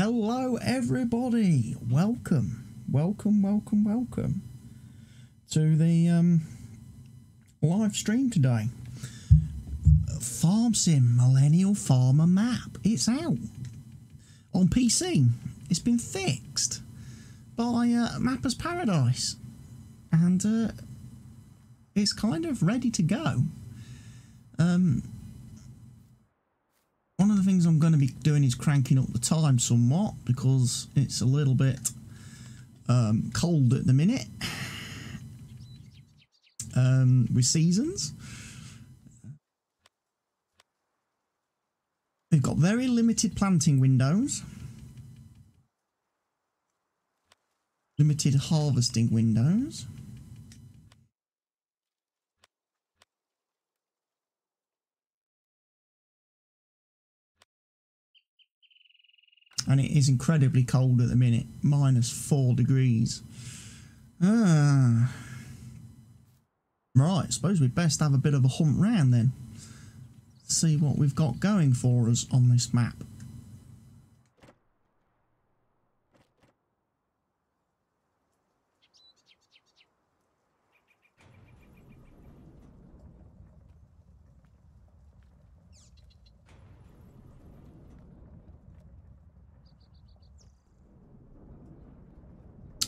Hello everybody, welcome to the live stream today. Farm Sim Millennial Farmer Map, it's out on PC. It's been fixed by Mapper's Paradise and it's kind of ready to go. One of the things I'm going to be doing is cranking up the time somewhat because it's a little bit cold at the minute with seasons. We've got very limited planting windows, limited harvesting windows. And it is incredibly cold at the minute, -4 degrees. Right, I suppose we'd best have a bit of a hunt round then. See what we've got going for us on this map.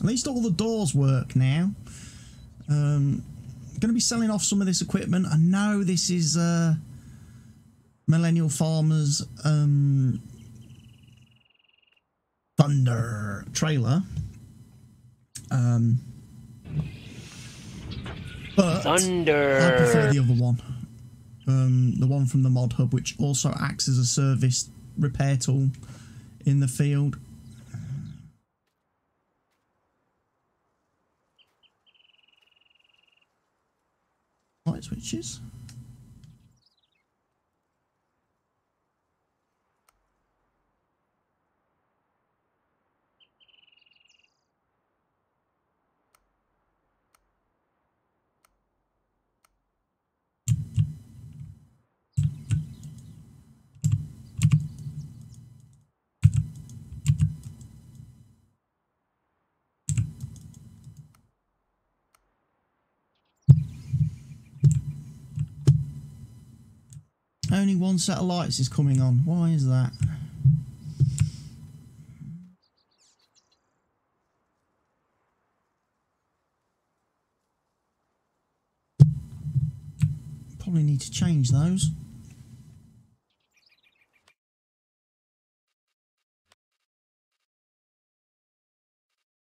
At least all the doors work now. Going to be selling off some of this equipment. I know this is Millennial Farmer's Thunder trailer. But Thunder. I prefer the other one. The one from the mod hub, which also acts as a service repair tool in the field. Light switches. Only one set of lights is coming on. Why is that? Probably need to change those.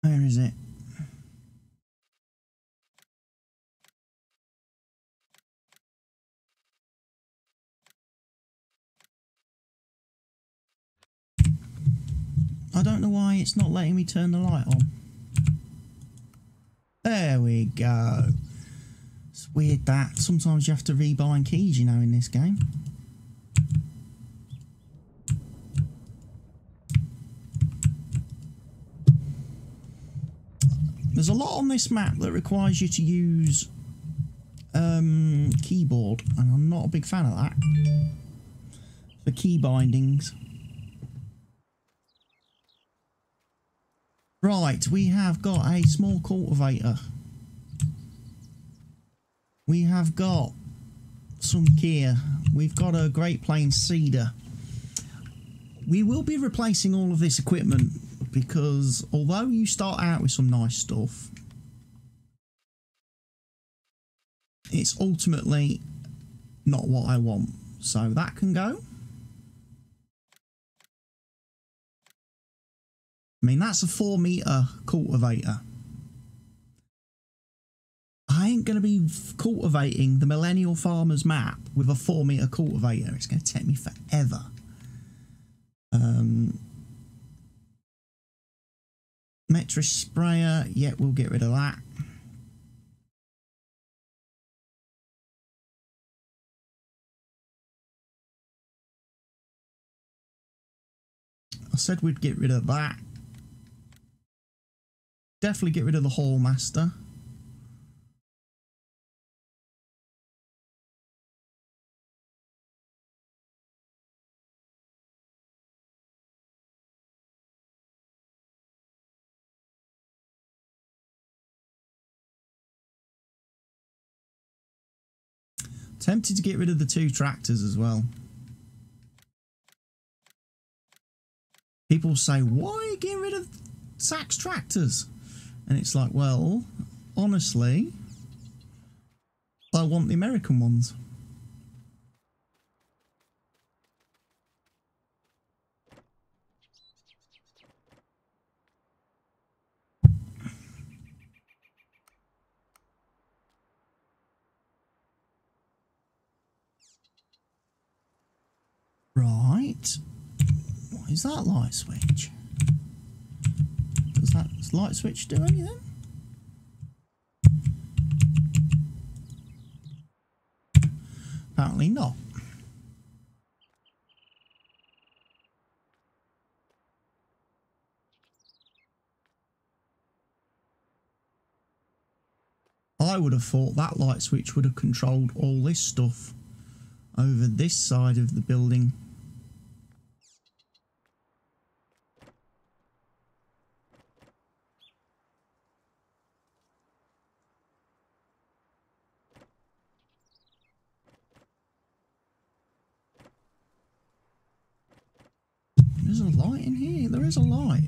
Where is it? I don't know why it's not letting me turn the light on. There we go. It's weird that sometimes you have to rebind keys, you know, in this game. There's a lot on this map that requires you to use keyboard, and I'm not a big fan of that. For key bindings. Right, we have got a small cultivator. We have got some gear. We've got a Great Plains seeder. We will be replacing all of this equipment because although you start out with some nice stuff, it's ultimately not what I want. So that can go. I mean, that's a 4-meter cultivator. I ain't going to be cultivating the Millennial Farmer's Map with a 4-meter cultivator. It's going to take me forever. Metric sprayer, yeah, we'll get rid of that. I said we'd get rid of that. Definitely get rid of the Hall Master. Tempted to get rid of the 2 tractors as well. People say, why are you getting rid of Sachs tractors? And it's like, well, honestly, I want the American ones. Right. What is that light switch? Does that light switch do anything? Apparently not. I would have thought that light switch would have controlled all this stuff over this side of the building. There's a light in here. There is a light.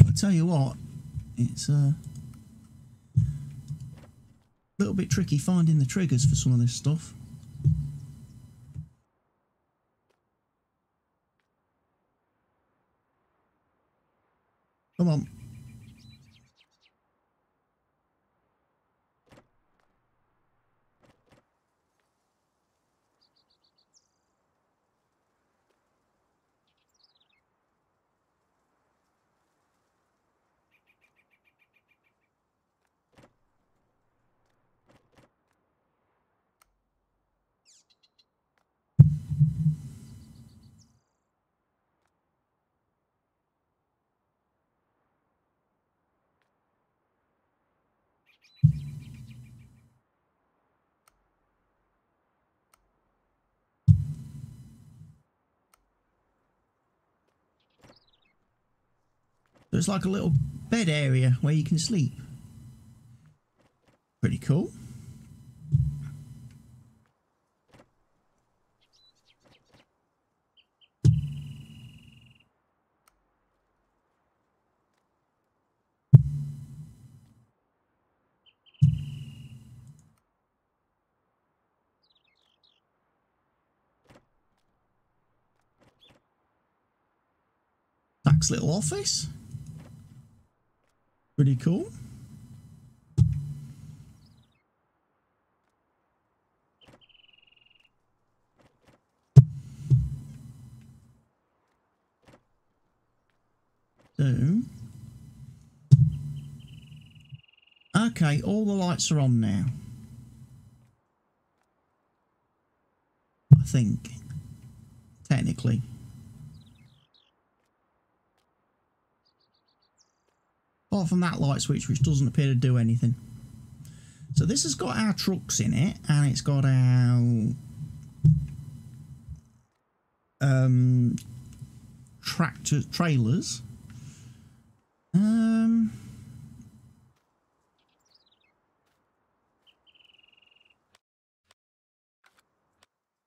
I tell you what, it's a little bit tricky finding the triggers for some of this stuff. Come on. There's like a little bed area where you can sleep. Pretty cool. Zach's little office. Pretty cool. So, okay, all the lights are on now. I think, technically. Apart from that light switch, which doesn't appear to do anything. So this has got our trucks in it, and it's got our tractor trailers.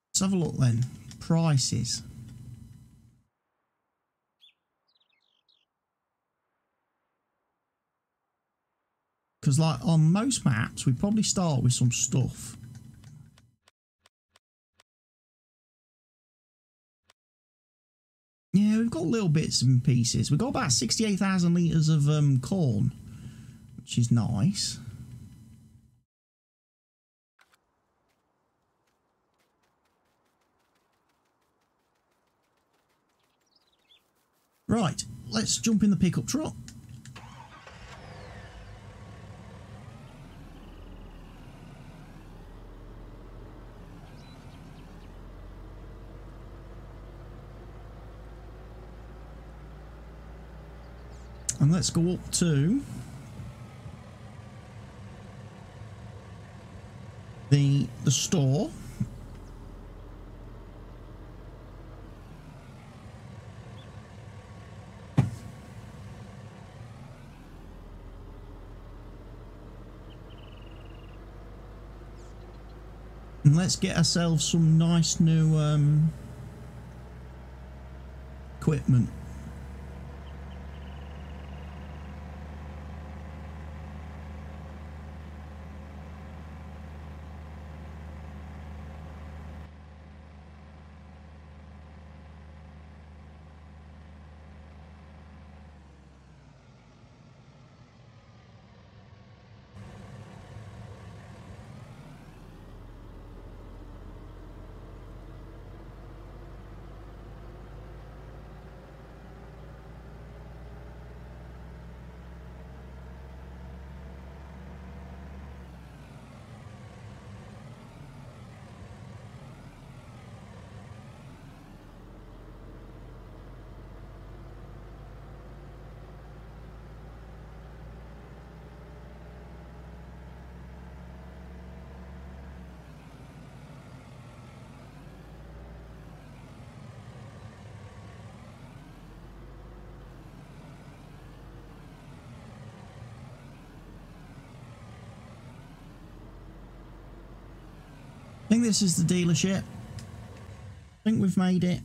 Let's have a look then. Prices. Because like on most maps, we probably start with some stuff. Yeah, we've got little bits and pieces. We've got about 68,000 litres of corn, which is nice. Right, let's jump in the pickup truck. And let's go up to the store. And let's get ourselves some nice new equipment. I think this is the dealership. I think we've made it.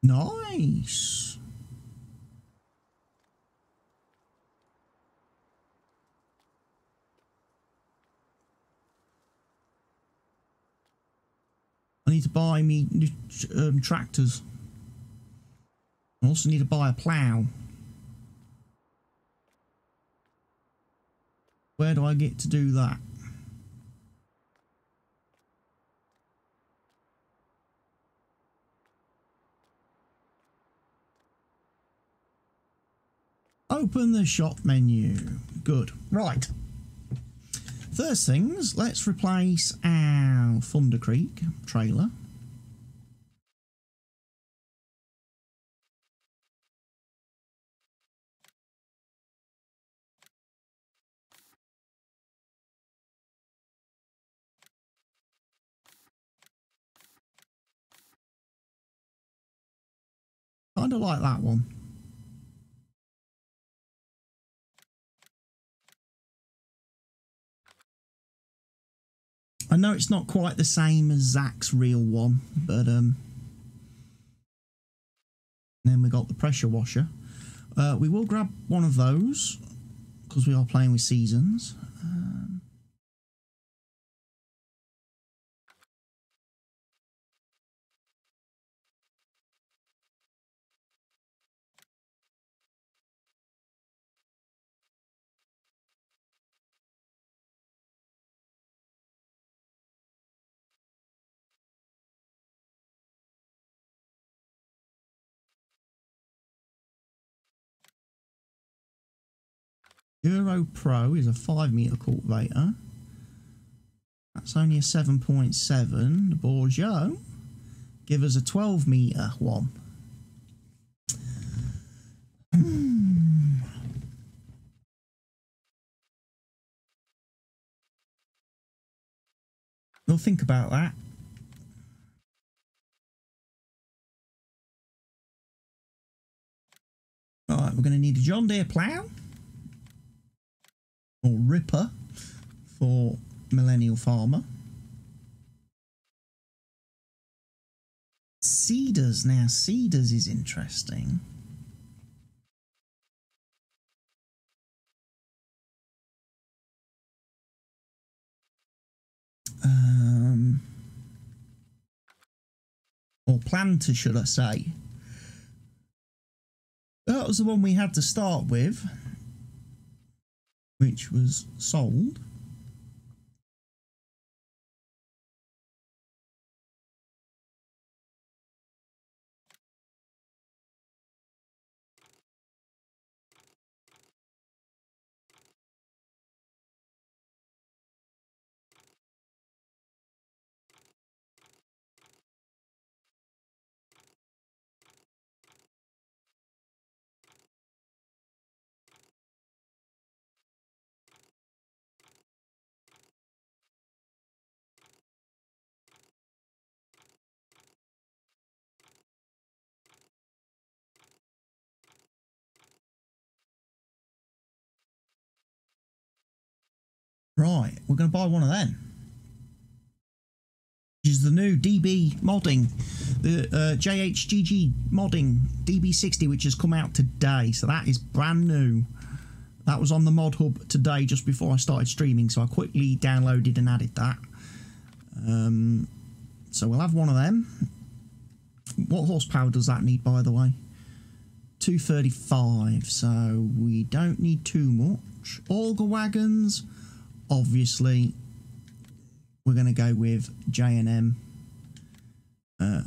Nice. I need to buy me tractors. I also need to buy a plough. Where do I get to do that? Open the shop menu. Good. Right. First things, let's replace our Thunder Creek trailer. Kind of like that one. I know it's not quite the same as Zach's real one, but then we got the pressure washer. We will grab one of those because we are playing with seasons. Euro Pro is a 5-metre cultivator. That's only a 7.7. The Bordeaux give us a 12-metre one. We'll think about that. Alright, we're going to need a John Deere plough. Or Ripper for Millennial Farmer. Seeders. Now, Seeders is interesting. Or Planter, should I say. That was the one we had to start with, which was sold. Right, we're going to buy one of them. Which is the new DB modding, the JHGG modding DB60, which has come out today. So that is brand new. That was on the mod hub today just before I started streaming, so I quickly downloaded and added that. So we'll have one of them. What horsepower does that need, by the way? 235, so we don't need too much. Auger wagons, obviously, we're going to go with J&M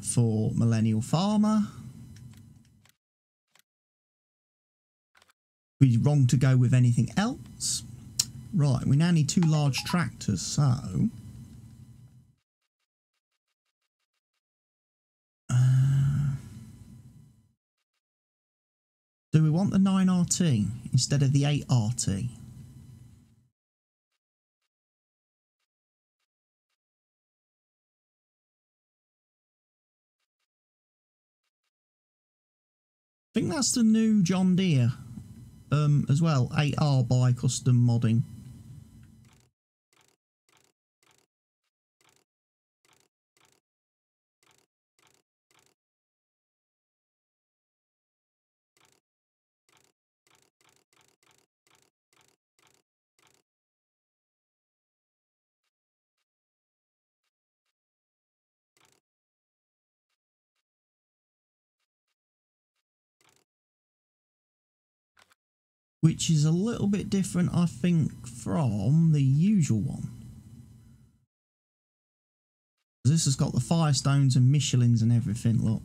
for Millennial Farmer. We'd be wrong to go with anything else. Right, we now need 2 large tractors, so... do we want the 9RT instead of the 8RT? I think that's the new John Deere as well, 8R by custom modding. Which is a little bit different, I think, from the usual one. This has got the Firestones and Michelins and everything, look.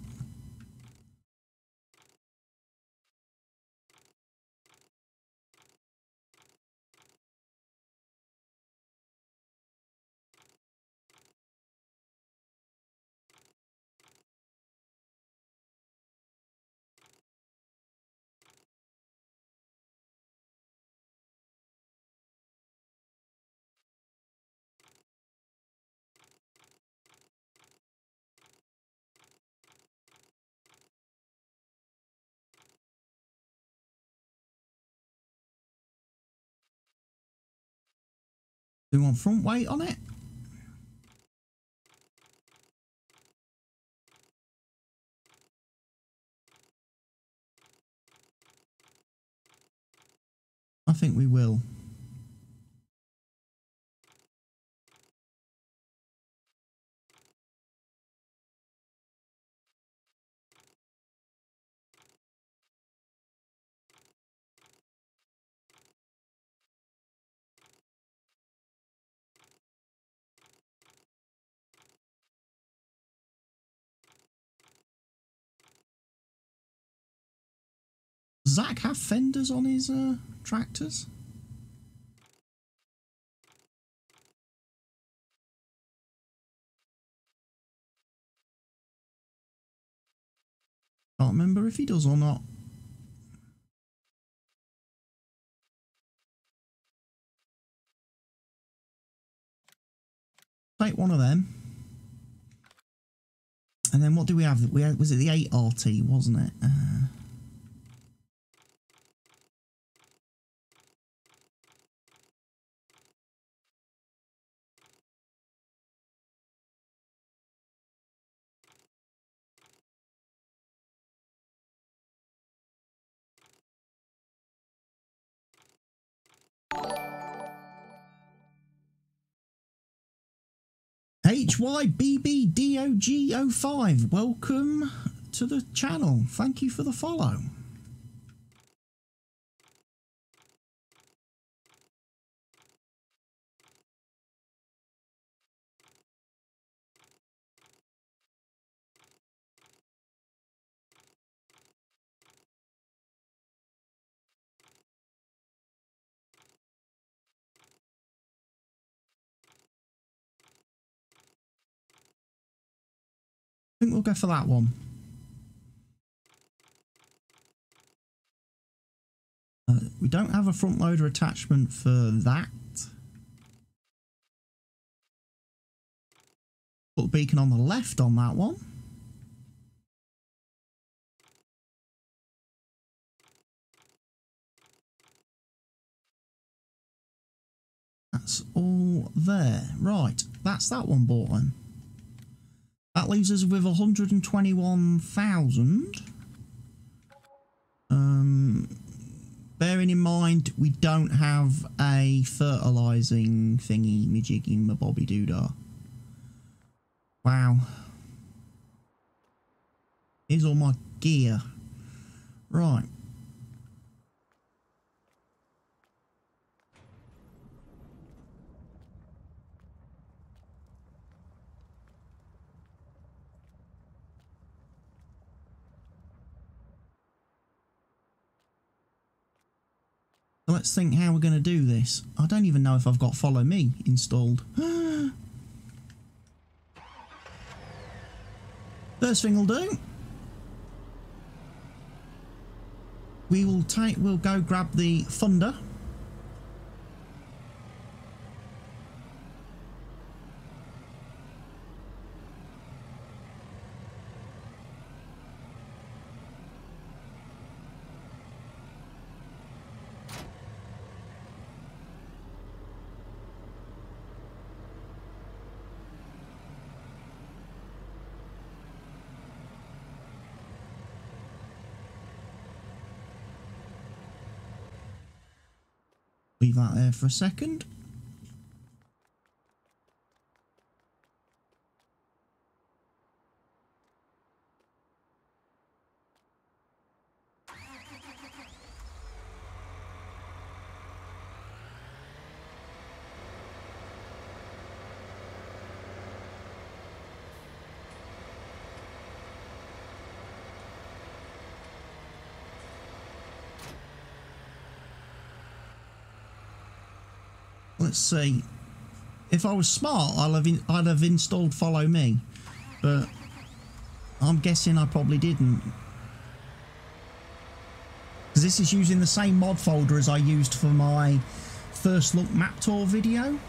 Do we want front weight on it? I think we will. Does Zach have fenders on his tractors? Can't remember if he does or not. Take one of them. And then what do we have? We had, was it the 8RT, wasn't it? HYBBDOG05, welcome to the channel. Thank you for the follow. I think we'll go for that one. We don't have a front loader attachment for that. Put the beacon on the left on that one. that's all there. Right, that's that one bought then. That leaves us with 121,000. Bearing in mind we don't have a fertilising thingy, me jigging my bobby doodah. Wow. Here's all my gear. Right. So let's think how we're going to do this. I don't even know if I've got Follow Me installed. First thing we'll do, we'll go grab the funder. Leave that there for a second. Let's see. If I was smart, I'd have installed Follow Me, but I'm guessing I probably didn't. Because this is using the same mod folder as I used for my first look map tour video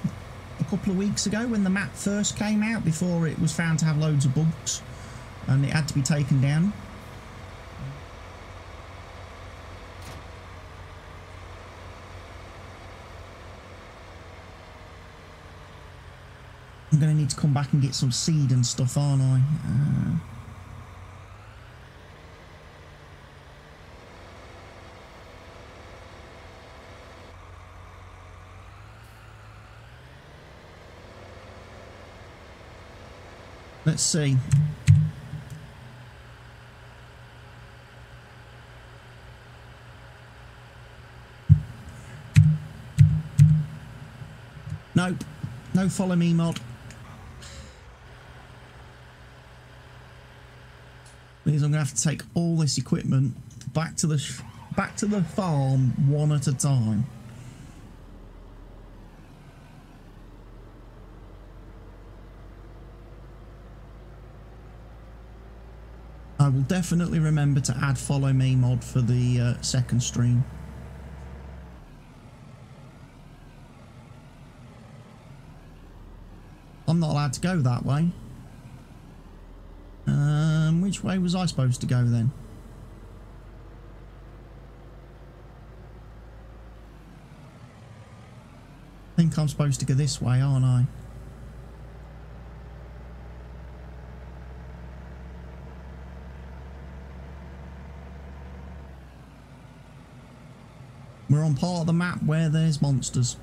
a couple of weeks ago when the map first came out, before it was found to have loads of bugs and it had to be taken down. I'm going to need to come back and get some seed and stuff, aren't I? Let's see. Nope. No Follow Me mod. Means I'm going to have to take all this equipment back to the farm one at a time. I will definitely remember to add Follow Me mod for the second stream. I'm not allowed to go that way. Which way was I supposed to go then? I think I'm supposed to go this way, aren't I? We're on part of the map where there's monsters.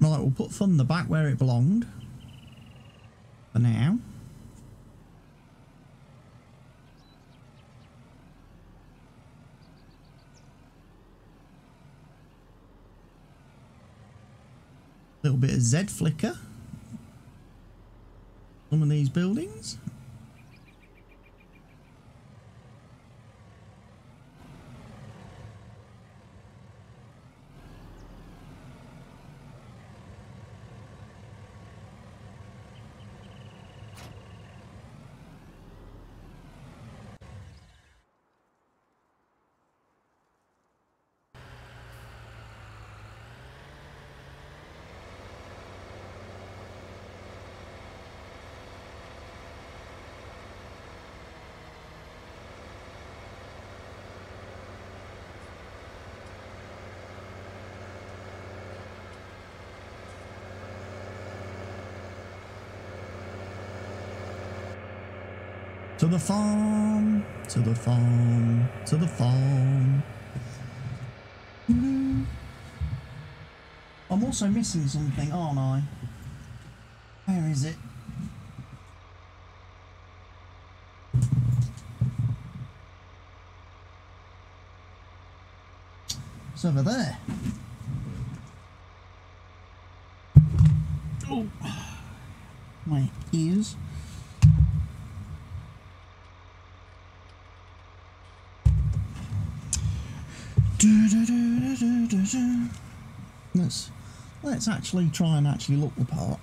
Right, we'll put Thunder back where it belonged for now. little bit of Z flicker. Some of these buildings. To the farm, to the farm, to the farm. I'm also missing something, aren't I? Where is it? It's over there. Oh, my ears. Let's actually try and actually look the part.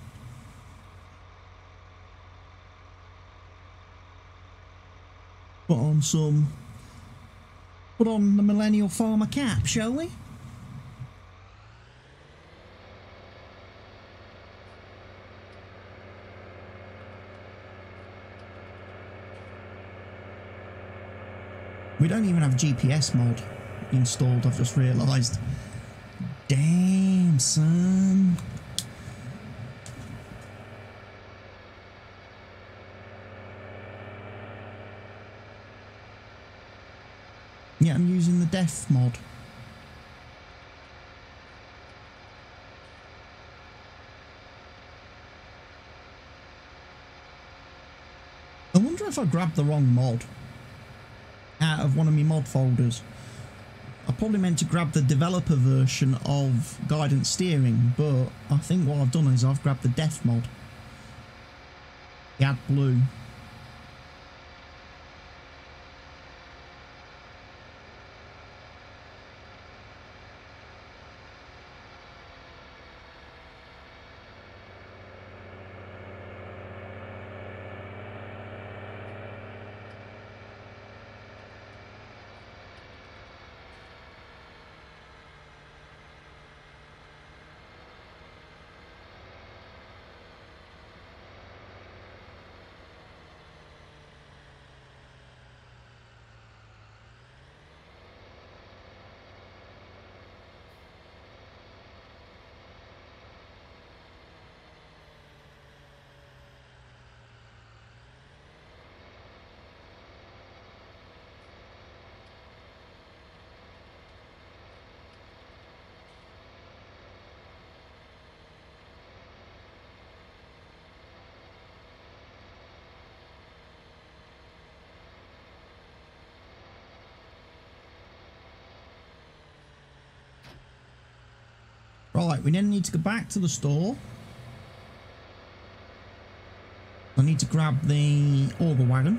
Put on the Millennial Farmer cap, shall we? We don't even have GPS mod installed, I've just realised. Damn, son. Yeah, I'm using the def mod. I wonder if I grabbed the wrong mod out of one of my mod folders. I probably meant to grab the developer version of guidance steering, but I think what I've done is I've grabbed the def mod. The AdBlue. Right, we then need to go back to the store. I need to grab the auger wagon.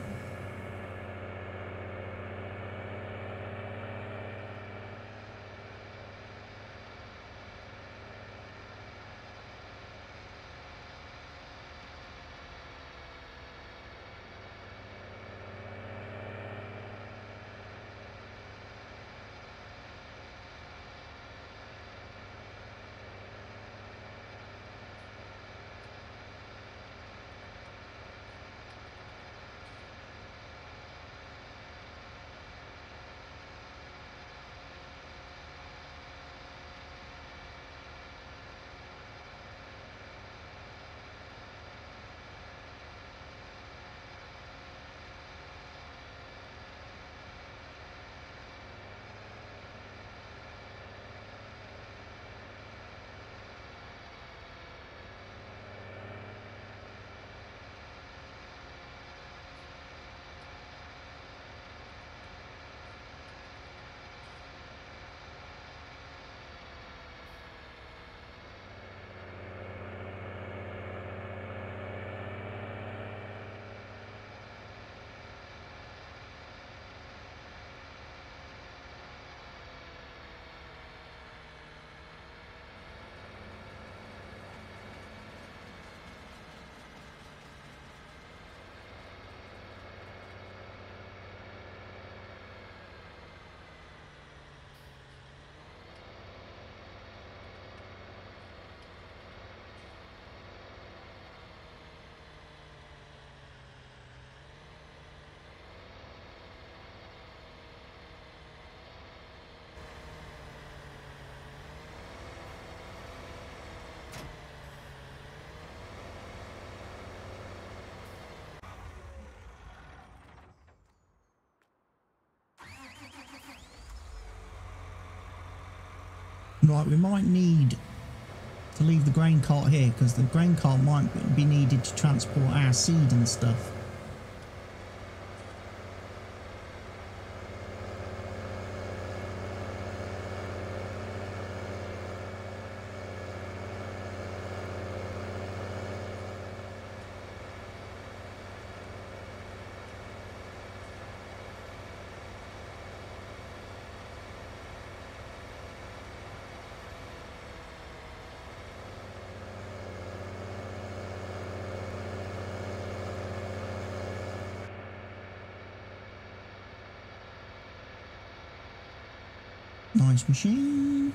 Right, we might need to leave the grain cart here because the grain cart might be needed to transport our seed and stuff. Nice machine.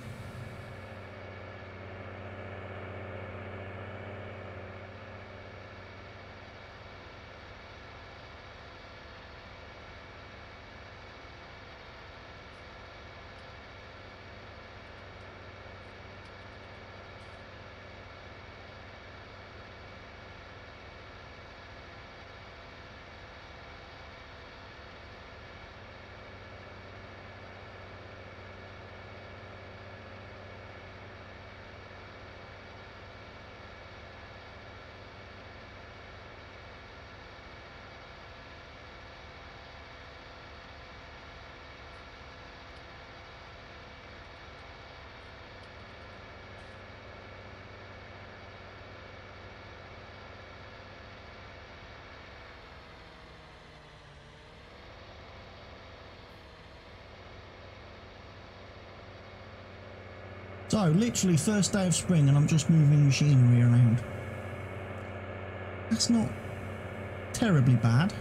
So, literally first day of spring and I'm just moving machinery around. That's not terribly bad.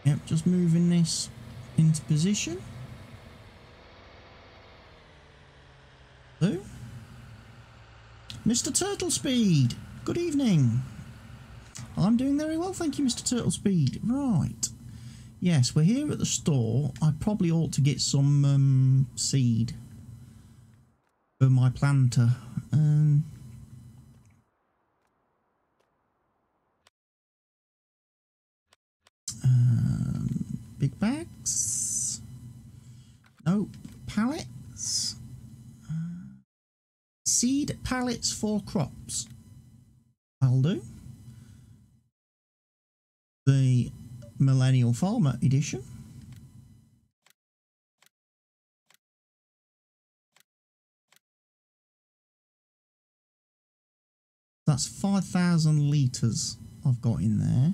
Yep, just moving this into position. Hello? Mr. Turtle Speed, good evening. I'm doing very well, thank you, Mr. Turtle Speed. Right. Yes, we're here at the store. I probably ought to get some seed for my planter. Big bags. No, pallets. Seed pallets for crops. I'll do. The Millennial Farmer edition. That's 5,000 litres I've got in there.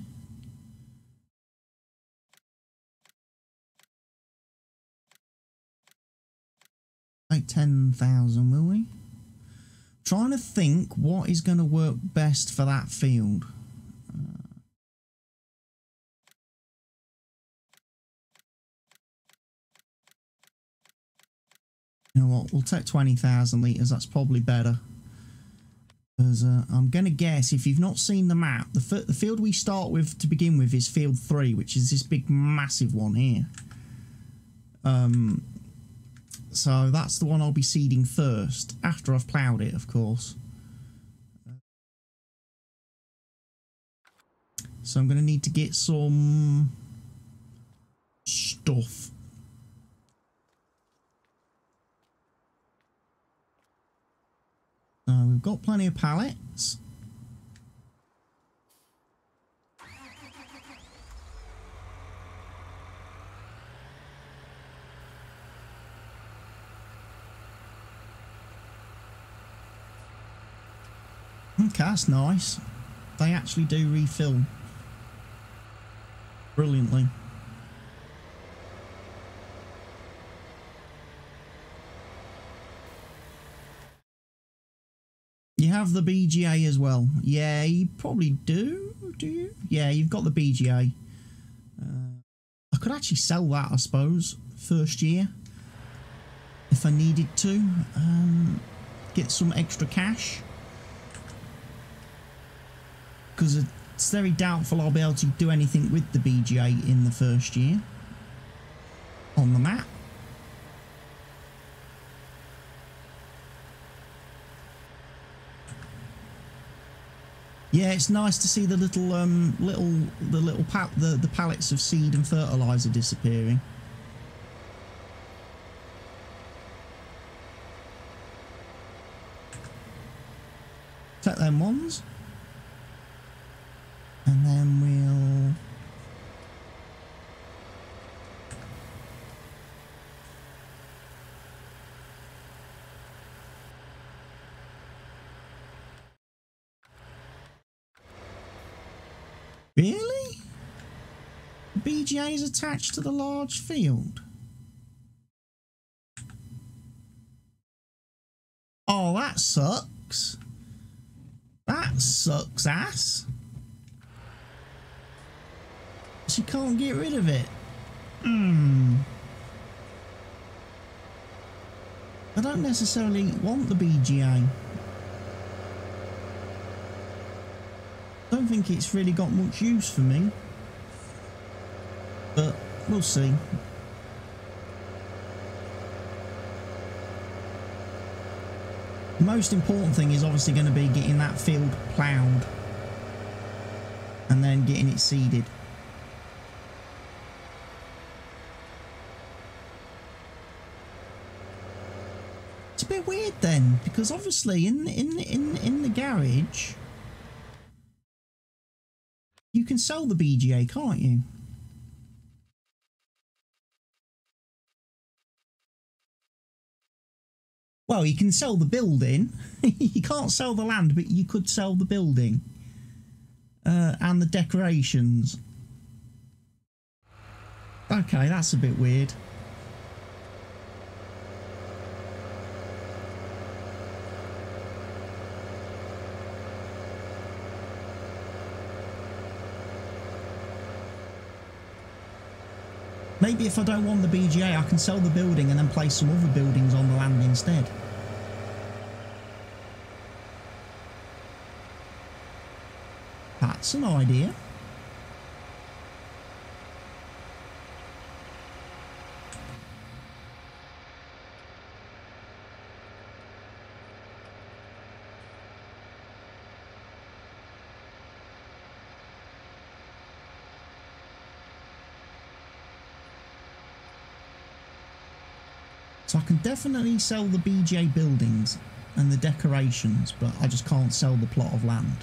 Like 10,000, will we? Trying to think what is going to work best for that field. You know what? We'll take 20,000 litres. That's probably better. Because I'm going to guess, if you've not seen the map, the field we start with to begin with is field 3, which is this big massive one here. So that's the one I'll be seeding first, after I've ploughed it, of course. So I'm going to need to get some stuff. We've got plenty of pallets. Okay, that's nice. They actually do refill brilliantly. have the BGA as well? Yeah, you probably do. Do you? Yeah, you've got the BGA. I could actually sell that, I suppose, first year, if I needed to. Get some extra cash. Because it's very doubtful I'll be able to do anything with the BGA in the first year on the map. Yeah, it's nice to see the little the pallets of seed and fertilizer disappearing. Take them ones, and then we'll. Really? The BGA is attached to the large field. Oh, that sucks. That sucks ass. She can't get rid of it. I don't necessarily want the BGA. Don't think it's really got much use for me, but we'll see. The most important thing is obviously going to be getting that field ploughed and then getting it seeded. It's a bit weird then, because obviously in the garage you can sell the BGA, can't you? Well, you can sell the building. You can't sell the land, but you could sell the building and the decorations. Okay, that's a bit weird. Maybe if I don't want the BGA, I can sell the building and then place some other buildings on the land instead. That's an idea. So I can definitely sell the BGA buildings and the decorations, but I just can't sell the plot of land.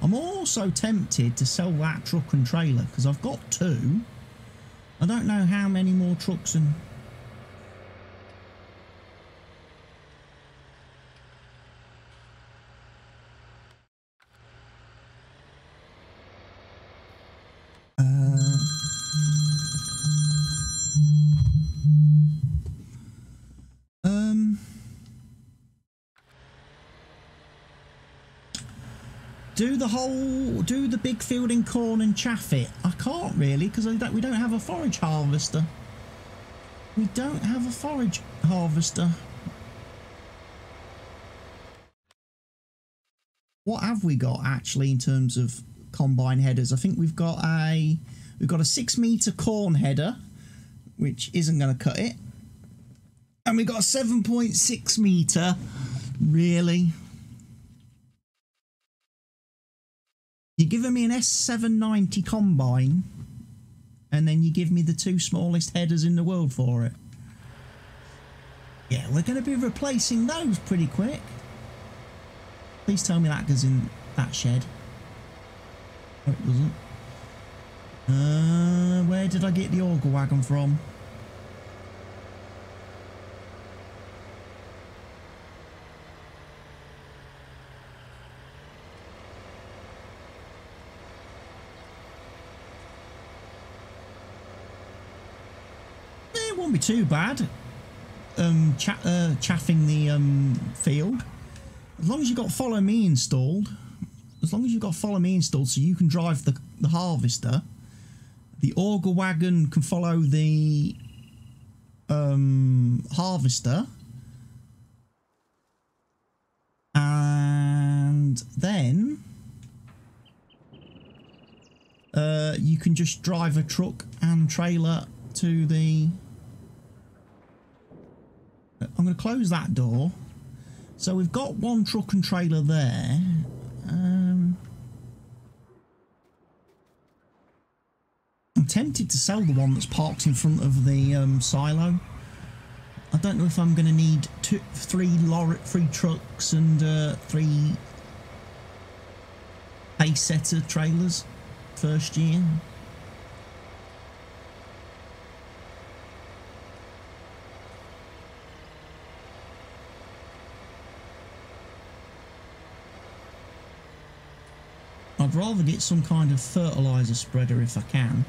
I'm also tempted to sell that truck and trailer because I've got two. I don't know how many more trucks and... do the big field in corn and chaff it. I can't really because we don't have a forage harvester. We don't have a forage harvester. What have we got actually in terms of combine headers? I think we've got a 6 meter corn header, which isn't going to cut it, and we've got a 7.6 meter. Really? You're giving me an S790 combine, and then you give me the two smallest headers in the world for it. Yeah, we're going to be replacing those pretty quick. Please tell me that goes in that shed. No, it doesn't. Where did I get the auger wagon from? it won't be too bad. Chaffing the field, as long as you've got follow me installed. As long as you've got follow me installed, so you can drive the harvester. The auger wagon can follow the harvester, and then you can just drive a truck and trailer to the... I'm going to close that door. So we've got one truck and trailer there. I'm tempted to sell the one that's parked in front of the silo. I don't know if I'm going to need three trucks and 3 pace setter trailers first year. I'd rather get some kind of fertiliser spreader if I can.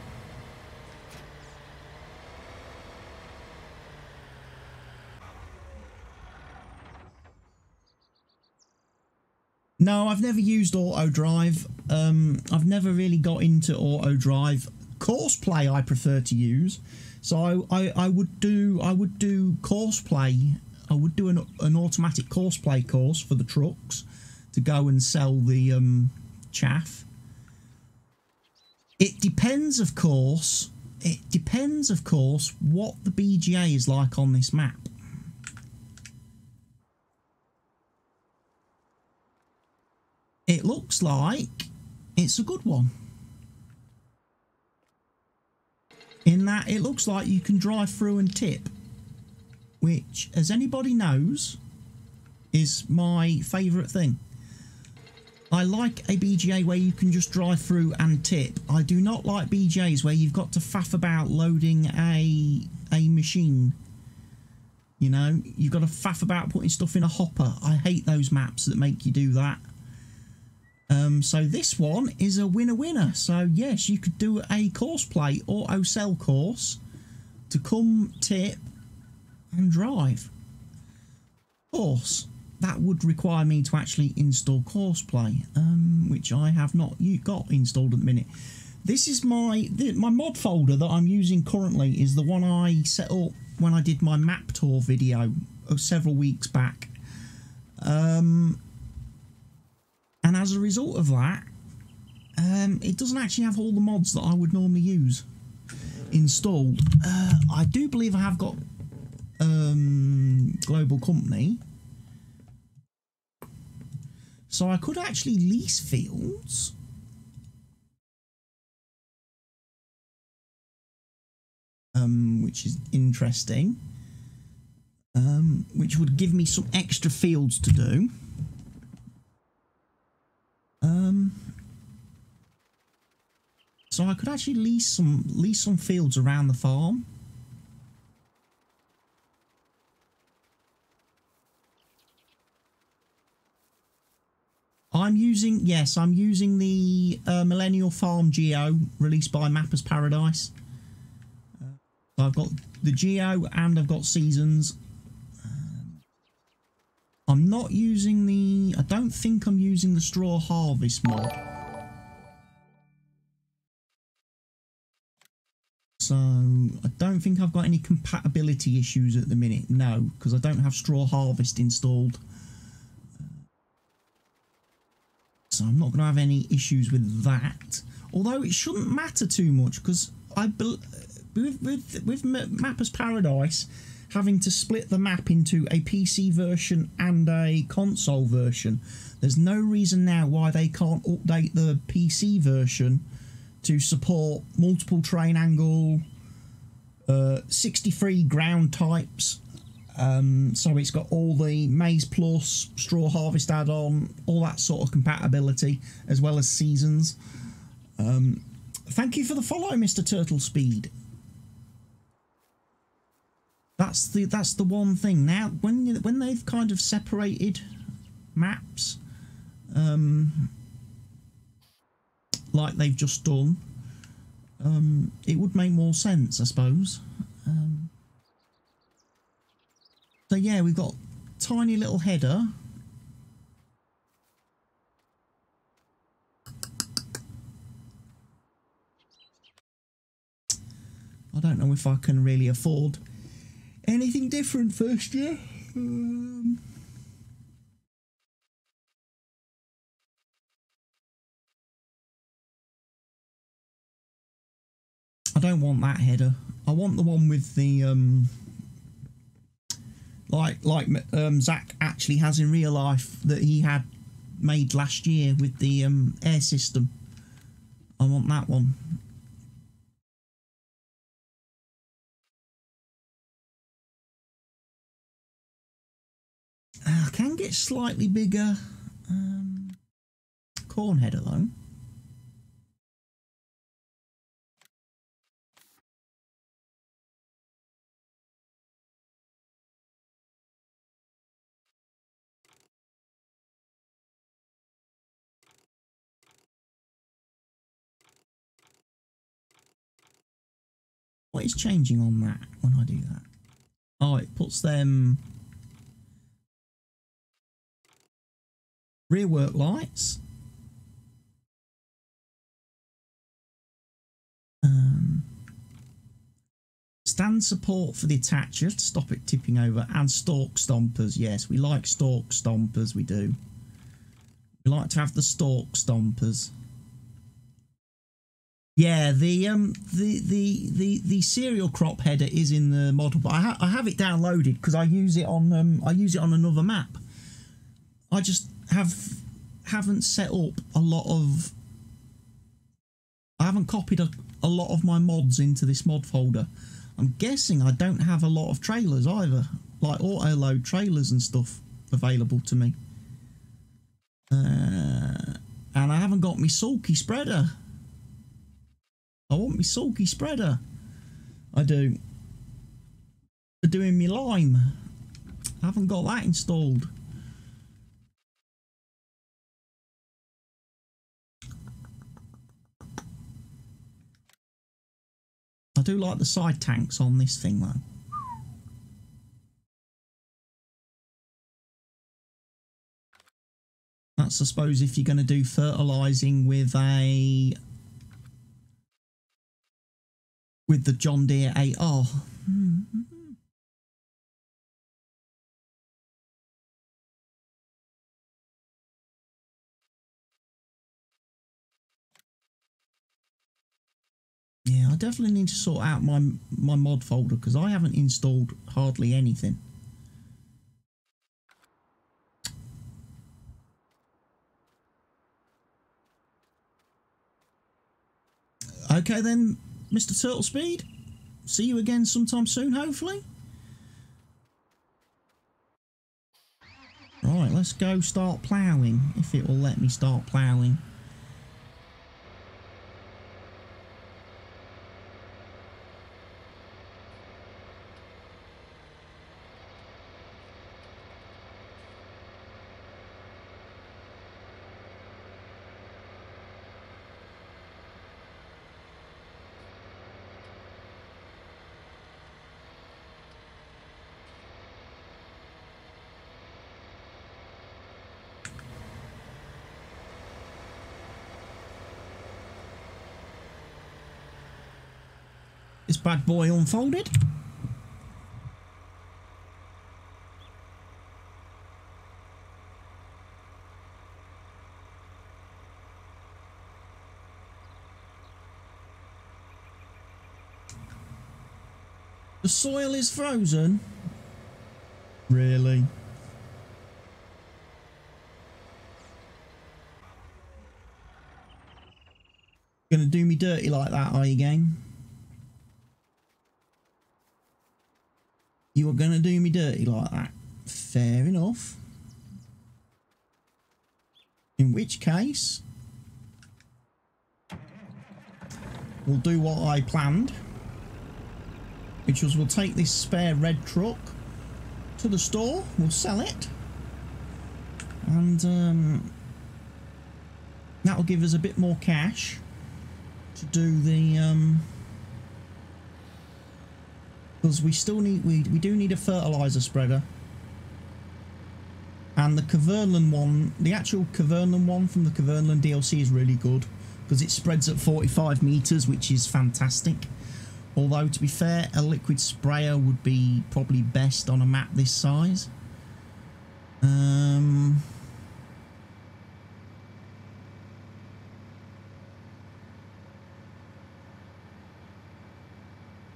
No, I've never used auto drive. I've never really got into auto drive. Course play I prefer to use. So I would do course play. I would do an automatic course play course for the trucks to go and sell the chaff. It depends, of course. It depends, of course, what the BGA is like on this map. It looks like it's a good one. In that it looks like you can drive through and tip, which, as anybody knows, is my favourite thing. I like a BGA where you can just drive through and tip. I do not like BGAs where you've got to faff about loading a machine. You know, you've got to faff about putting stuff in a hopper. I hate those maps that make you do that. So this one is a winner. So yes, you could do a course play auto sell course to come tip and drive. Of course, that would require me to actually install course play, which I have not got installed at the minute. This is my mod folder that I'm using currently, is the one I set up when I did my map tour video several weeks back. And as a result of that, it doesn't actually have all the mods that I would normally use installed. I do believe I have got Global Company. So I could actually lease fields. Which is interesting. Which would give me some extra fields to do. So I could actually lease some fields around the farm. I'm using the Millennial Farm Geo released by Mappers Paradise. I've got the Geo and I've got Seasons. I'm not using the... I don't think I'm using the Straw Harvest mod. So, I don't think I've got any compatibility issues at the minute. No, because I don't have Straw Harvest installed. So I'm not going to have any issues with that. Although it shouldn't matter too much, because with Mappers Paradise having to split the map into a PC version and a console version, there's no reason now why they can't update the PC version to support multiple terrain angle, 63 ground types, so it's got all the Maize Plus, Straw Harvest add-on, all that sort of compatibility, as well as seasons. Thank you for the follow, Mr. Turtle Speed. That's the one thing. Now, when they've kind of separated maps, like they've just done, it would make more sense, I suppose. So yeah, we've got tiny little header. I don't know if I can really afford anything different first year. I don't want that header. I want the one with the like Zach actually has in real life, that he had made last year with the air system. I want that one. I can get slightly bigger corn header though. What is changing on that when I do that? Oh, it puts them rear work lights. Stand support for the attacher to stop it tipping over, and stalk stompers. Yes, we like stalk stompers, we do. We like to have the stalk stompers. Yeah, the cereal crop header is in the model, but I have it downloaded because I use it on another map. I just haven't set up a lot of. I haven't copied a lot of my mods into this mod folder. I'm guessing I don't have a lot of trailers either, like auto load trailers and stuff available to me. And I haven't got my sulky spreader. I want my sulky spreader. I do. For doing me lime. I haven't got that installed. I do like the side tanks on this thing though. That's, I suppose, if you're going to do fertilising with the John Deere 8R. Yeah, I definitely need to sort out my mod folder because I haven't installed hardly anything. Okay then, Mr. Turtle Speed. See you again sometime soon, hopefully. Right, let's go start ploughing, if it will let me start ploughing. This bad boy unfolded. The soil is frozen. Really? Gonna do me dirty like that, are you, game? You are going to do me dirty like that. Fair enough. In which case, we'll do what I planned, which was we'll take this spare red truck to the store, we'll sell it, and that'll give us a bit more cash to do the because we still need we do need a fertilizer spreader, And the Caverland one, the actual Caverland one from the Caverland DLC is really good because it spreads at 45 meters, which is fantastic. Although, to be fair, a liquid sprayer would be probably best on a map this size.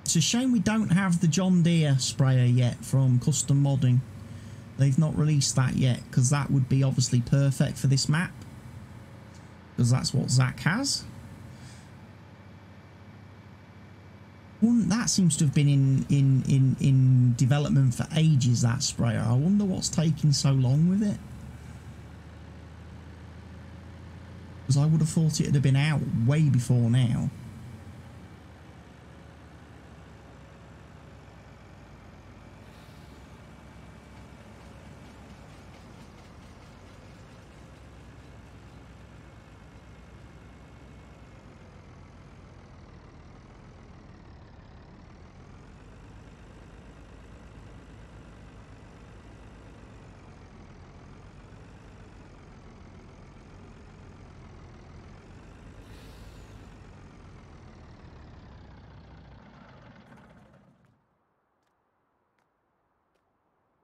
It's a shame we don't have the John Deere sprayer yet from Custom Modding. They've not released that yet, because that would be obviously perfect for this map, because that's what Zach has. That seems to have been in development for ages, that sprayer. I wonder what's taking so long with it, because I would have thought it would have been out way before now.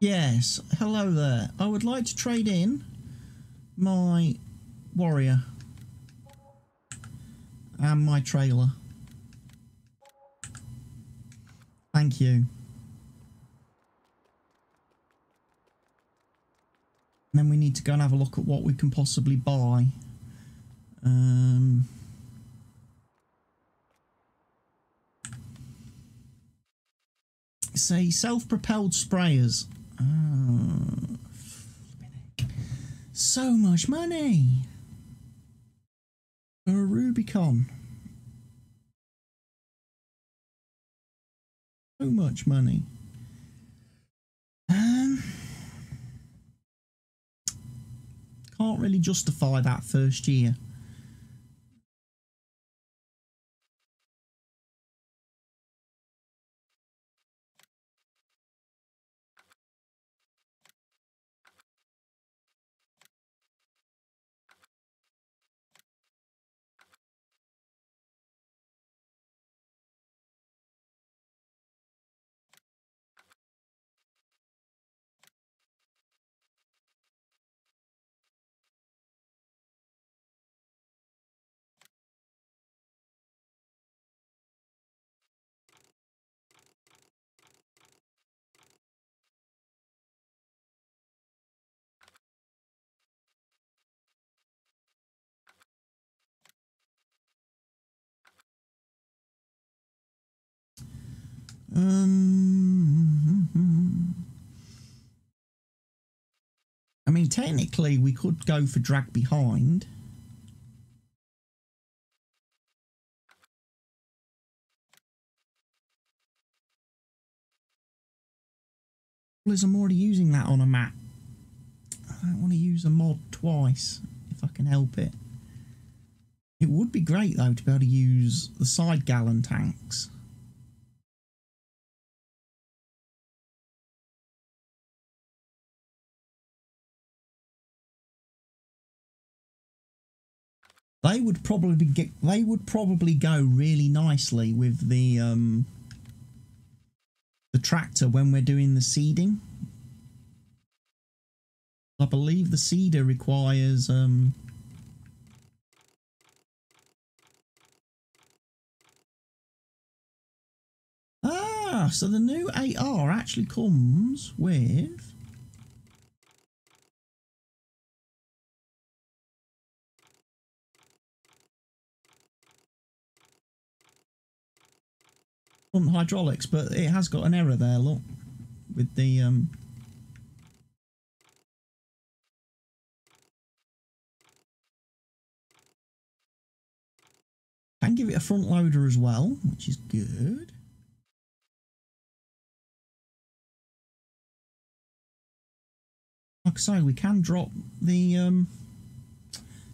Yes, hello there. I would like to trade in my warrior and my trailer. Thank you. And then we need to go and have a look at what we can possibly buy. Say self-propelled sprayers. So much money for a Rubicon. So much money. Can't really justify that first year. I mean, technically, we could go for drag behind. Because I'm already using that on a map. I don't want to use a mod twice, if I can help it. It would be great, though, to be able to use the side gallon tanks. They would probably go really nicely with the tractor when we're doing the seeding. I believe the seeder requires so the new 8R actually comes with front hydraulics, but it has got an error there, look, with the can give it a front loader as well, which is good. Like I say, we can drop the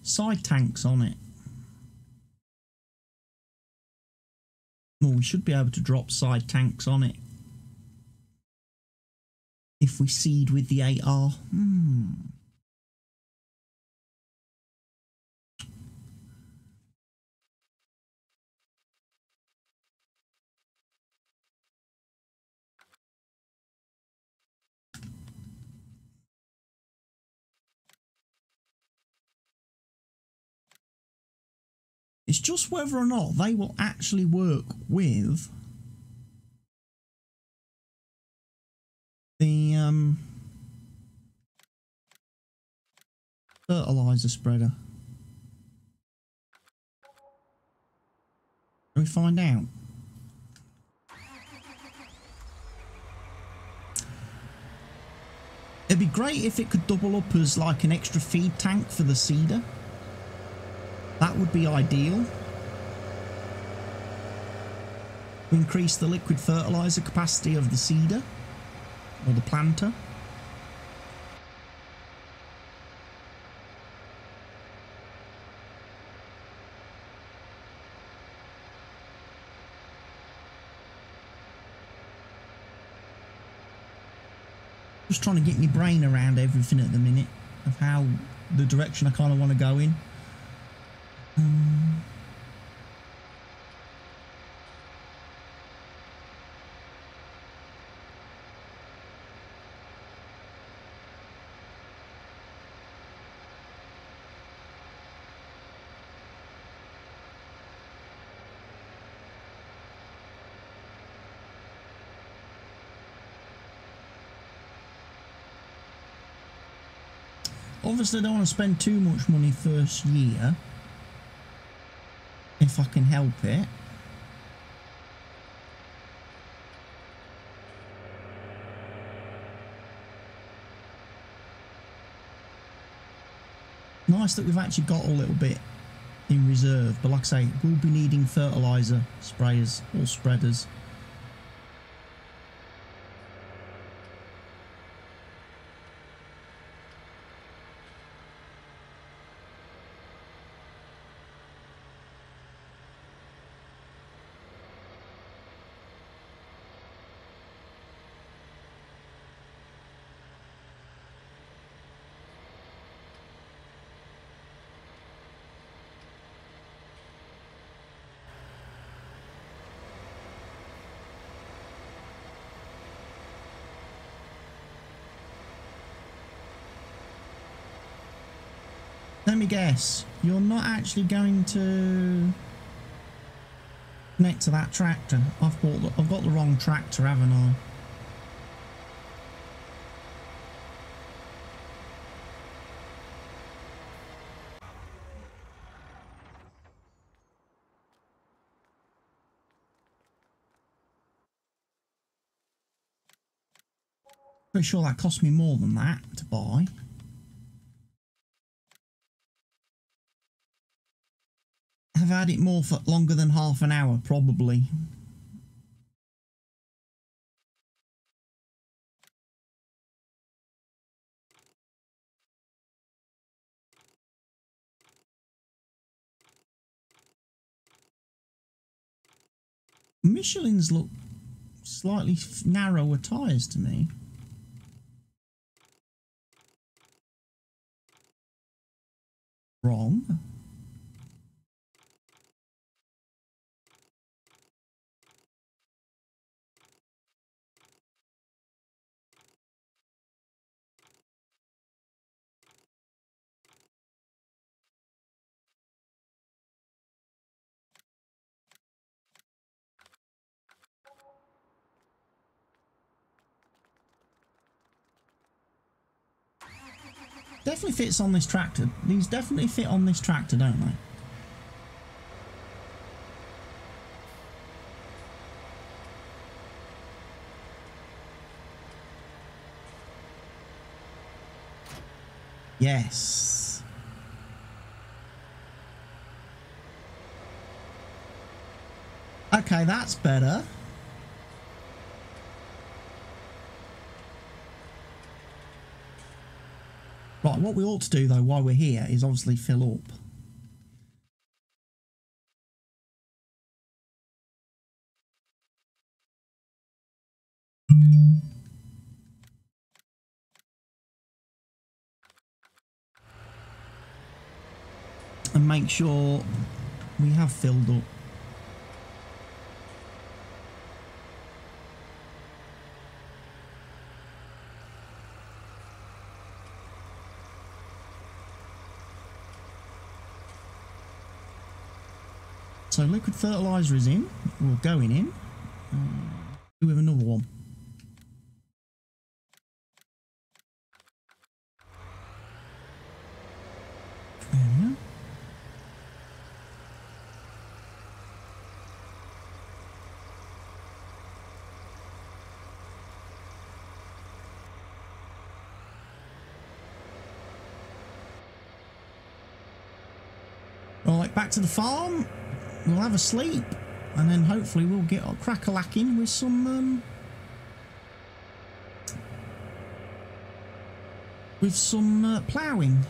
side tanks on it. Well, we should be able to drop side tanks on it if we seed with the 8R. It's just whether or not they will actually work with the fertilizer spreader. Can we find out? It'd be great if it could double up as like an extra feed tank for the seeder. That would be ideal. Increase the liquid fertilizer capacity of the seeder or the planter. Just trying to get my brain around everything at the minute of how the direction I kind of want to go in. Obviously I don't want to spend too much money first year, if I can help it. Nice that we've actually got a little bit in reserve, but like I say, we'll be needing fertilizer sprayers or spreaders. Let me guess, you're not actually going to connect to that tractor. I've got the wrong tractor, haven't I? Pretty sure that cost me more than that to buy. Have had it more for longer than half an hour, probably. Michelin's look slightly narrower tyres to me. Wrong. Definitely fits on this tractor. These definitely fit on this tractor, don't they? Yes. Okay, that's better. Right, what we ought to do though while we're here is obviously fill up. And make sure we have filled up. So liquid fertiliser is in, or going in. With another one. There we go. Right, back to the farm. We'll have a sleep, and then hopefully we'll get crack-a-lacking with some ploughing,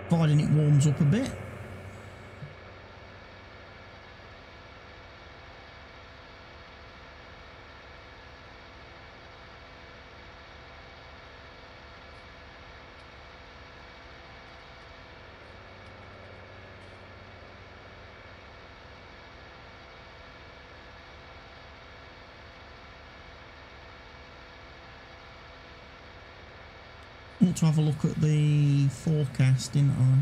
providing it warms up a bit. I want to have a look at the forecast, didn't I?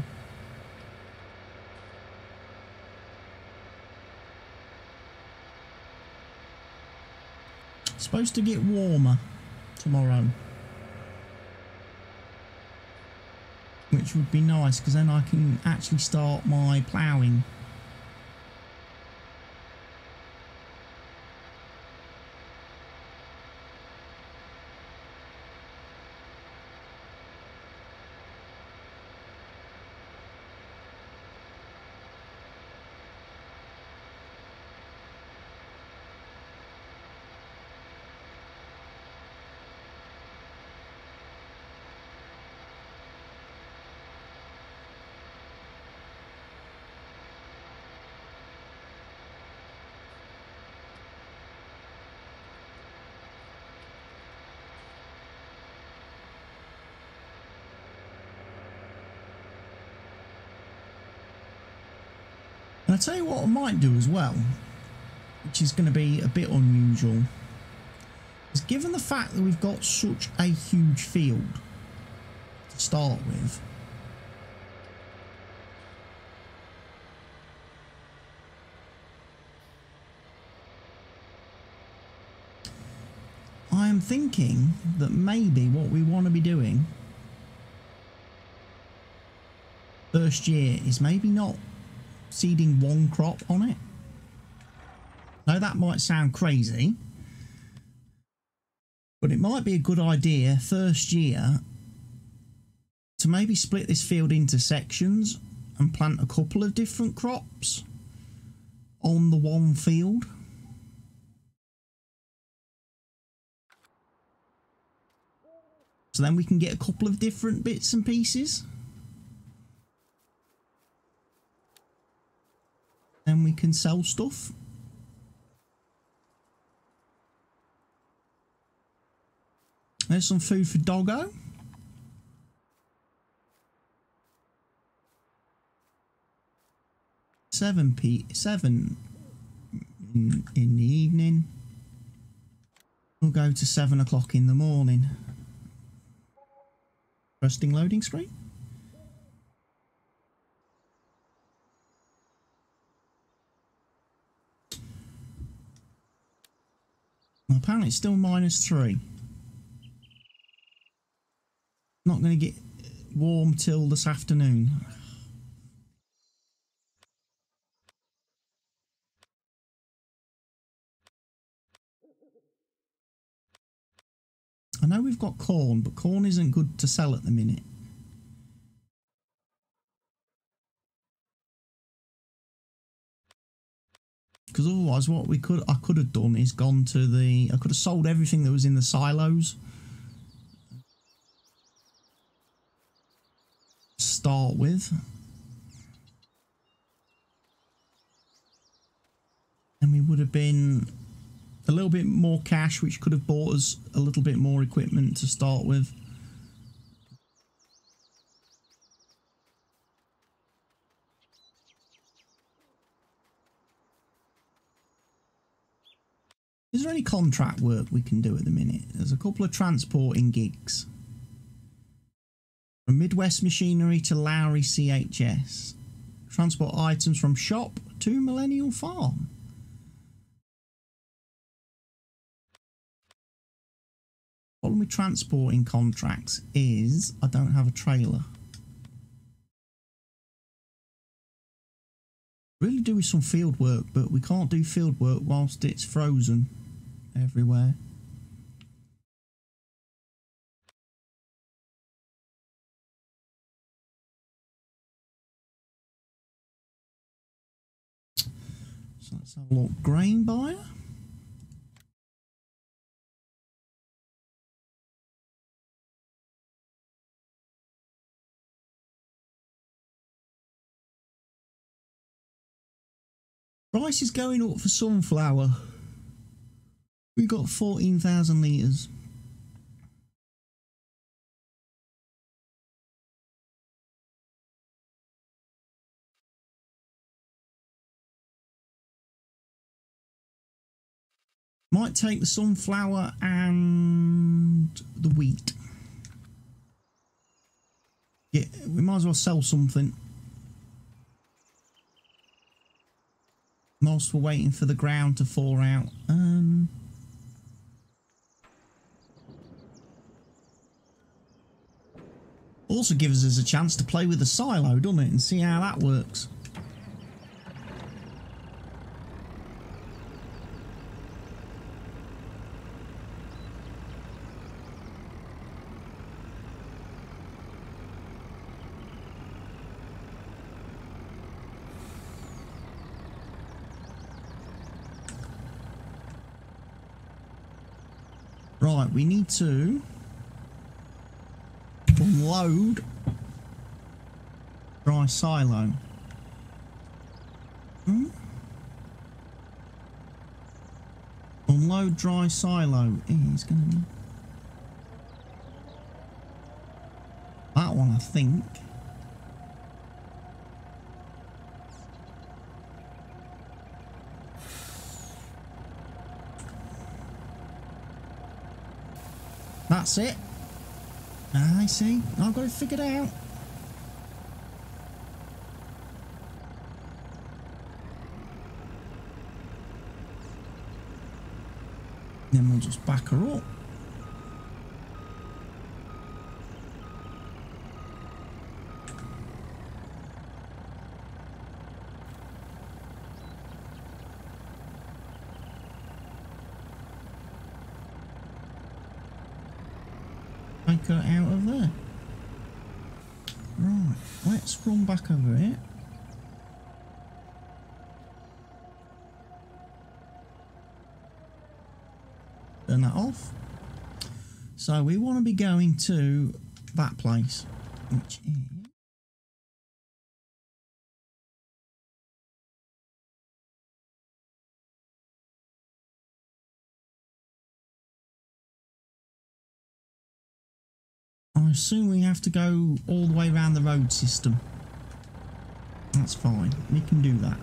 It's supposed to get warmer tomorrow, which would be nice because then I can actually start my ploughing. And I tell you what I might do as well, which is going to be a bit unusual, is given the fact that we've got such a huge field to start with, I am thinking that maybe what we want to be doing first year is maybe not seeding one crop on it. Now that might sound crazy, but it might be a good idea first year to maybe split this field into sections and plant a couple of different crops on the one field. So then we can get a couple of different bits and pieces. Then we can sell stuff. There's some food for Doggo. Seven in the evening. We'll go to 7 o'clock in the morning. Resting loading screen. Well, apparently it's still -3. Not going to get warm till this afternoon. I know we've got corn, but corn isn't good to sell at the minute. Because otherwise what I could have done is gone to I could have sold everything that was in the silos. Start with. And we would have been a little bit more cash, which could have bought us a little bit more equipment to start with. Is there any contract work we can do at the minute? There's a couple of transporting gigs. From Midwest Machinery to Lowry CHS. Transport items from shop to Millennial Farm. Problem with transporting contracts is I don't have a trailer. Really do with some field work, but we can't do field work whilst it's frozen everywhere. So let's have a look. Grain buyer. Price is going up for sunflower. We got 14,000 litres. Might take the sunflower and the wheat. Yeah, we might as well sell something. Whilst we're waiting for the ground to thaw out. Also gives us a chance to play with the silo, doesn't it? And see how that works. Right, we need to unload dry silo. Unload dry silo is going to be that one, I think. That's it. I see. I've got it figured out. Then we'll just back her up. Take her out of there. Right, let's run back over it. Turn that off. So we want to be going to that place, which is... I assume we have to go all the way around the road system. That's fine, we can do that.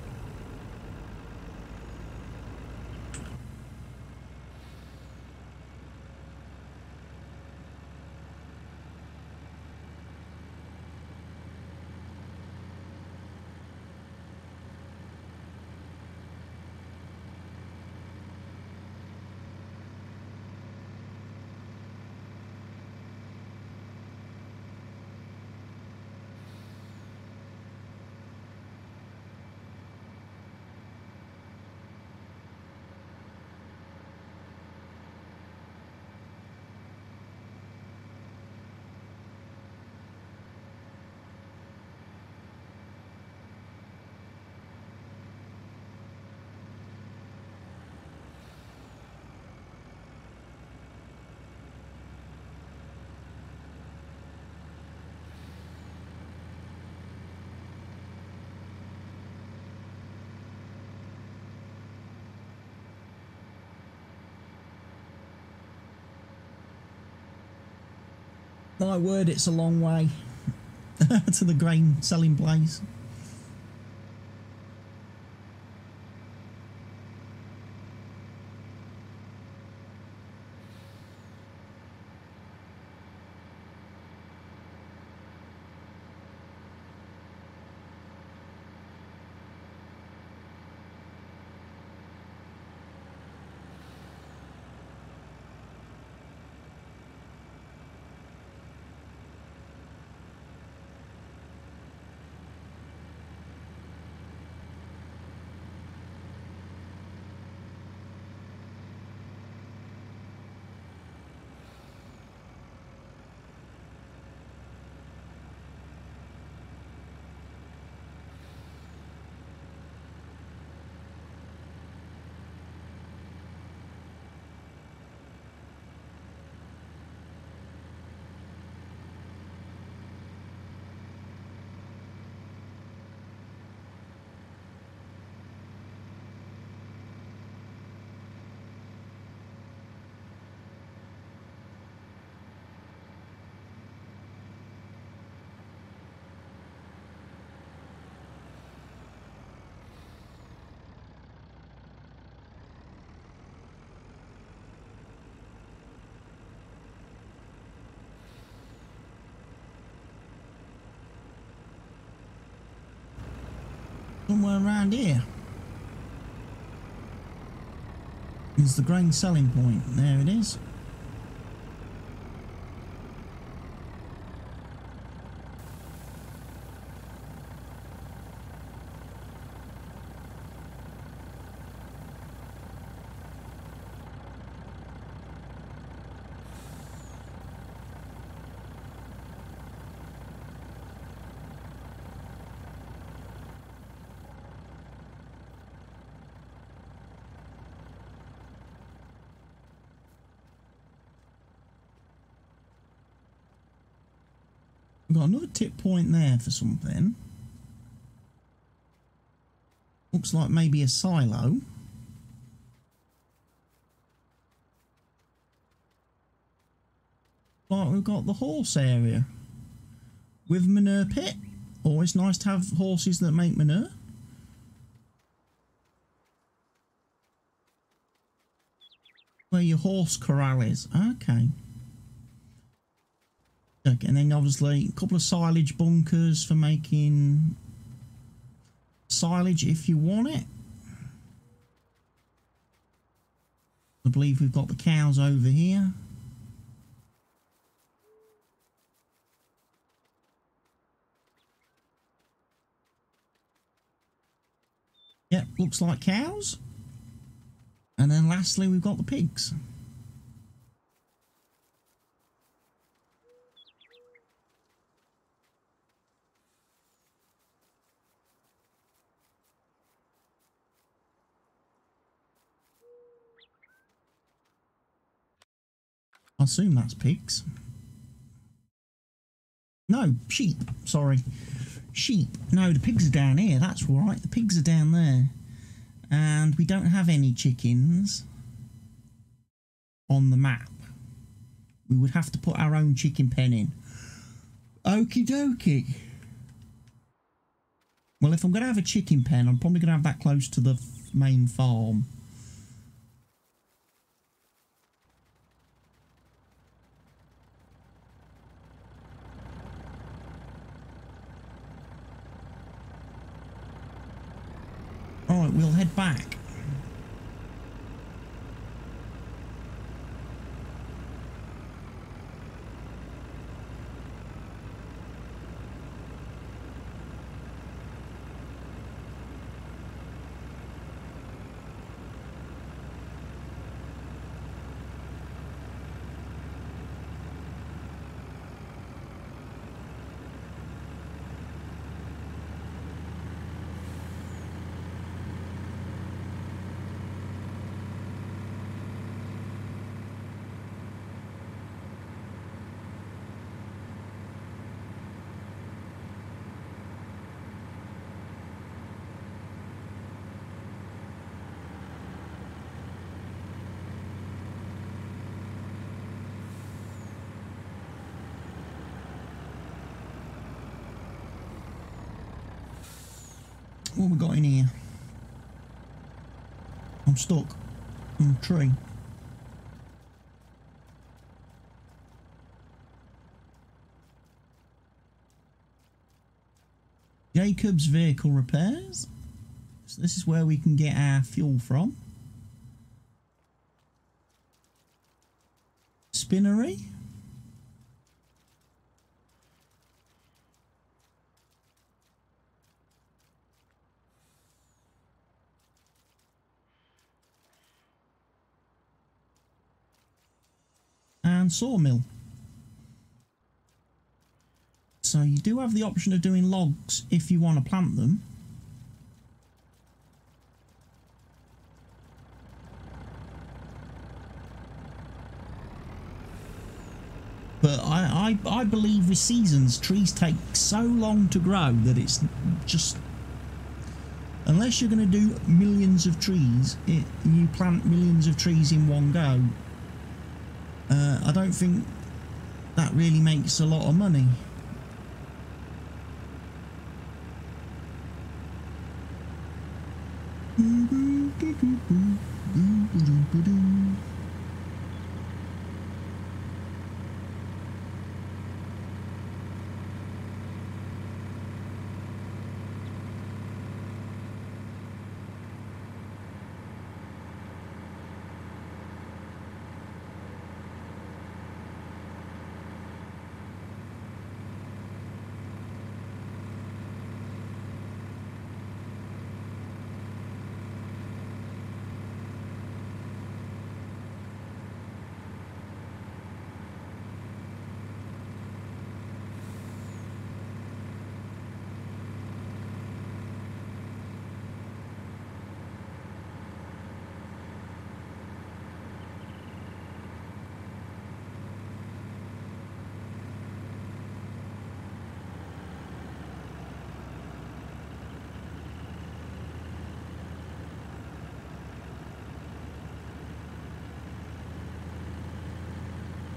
My word, it's a long way to the grain selling place. Somewhere around here is the grain selling point. There it is. We've got another tip point there for something. Looks like maybe a silo. Like we've got the horse area with manure pit. Always nice to have horses that make manure. Where your horse corral is. Okay. And then obviously a couple of silage bunkers for making silage if you want it. I believe we've got the cows over here. Yep, looks like cows. And then lastly we've got the pigs. I assume that's pigs. No, sheep. Sorry. Sheep. No, the pigs are down here. That's right. The pigs are down there. And we don't have any chickens on the map. We would have to put our own chicken pen in. Okie dokie. Well, if I'm going to have a chicken pen, I'm probably going to have that close to the main farm. Alright, we'll head back. What we got in here? I'm stuck on a tree. Jacob's vehicle repairs. So this is where we can get our fuel from. Spinnery. And sawmill. So you do have the option of doing logs if you want to plant them. But I believe with seasons, trees take so long to grow that it's just... Unless you're going to do millions of trees, you plant millions of trees in one go. I don't think that really makes a lot of money.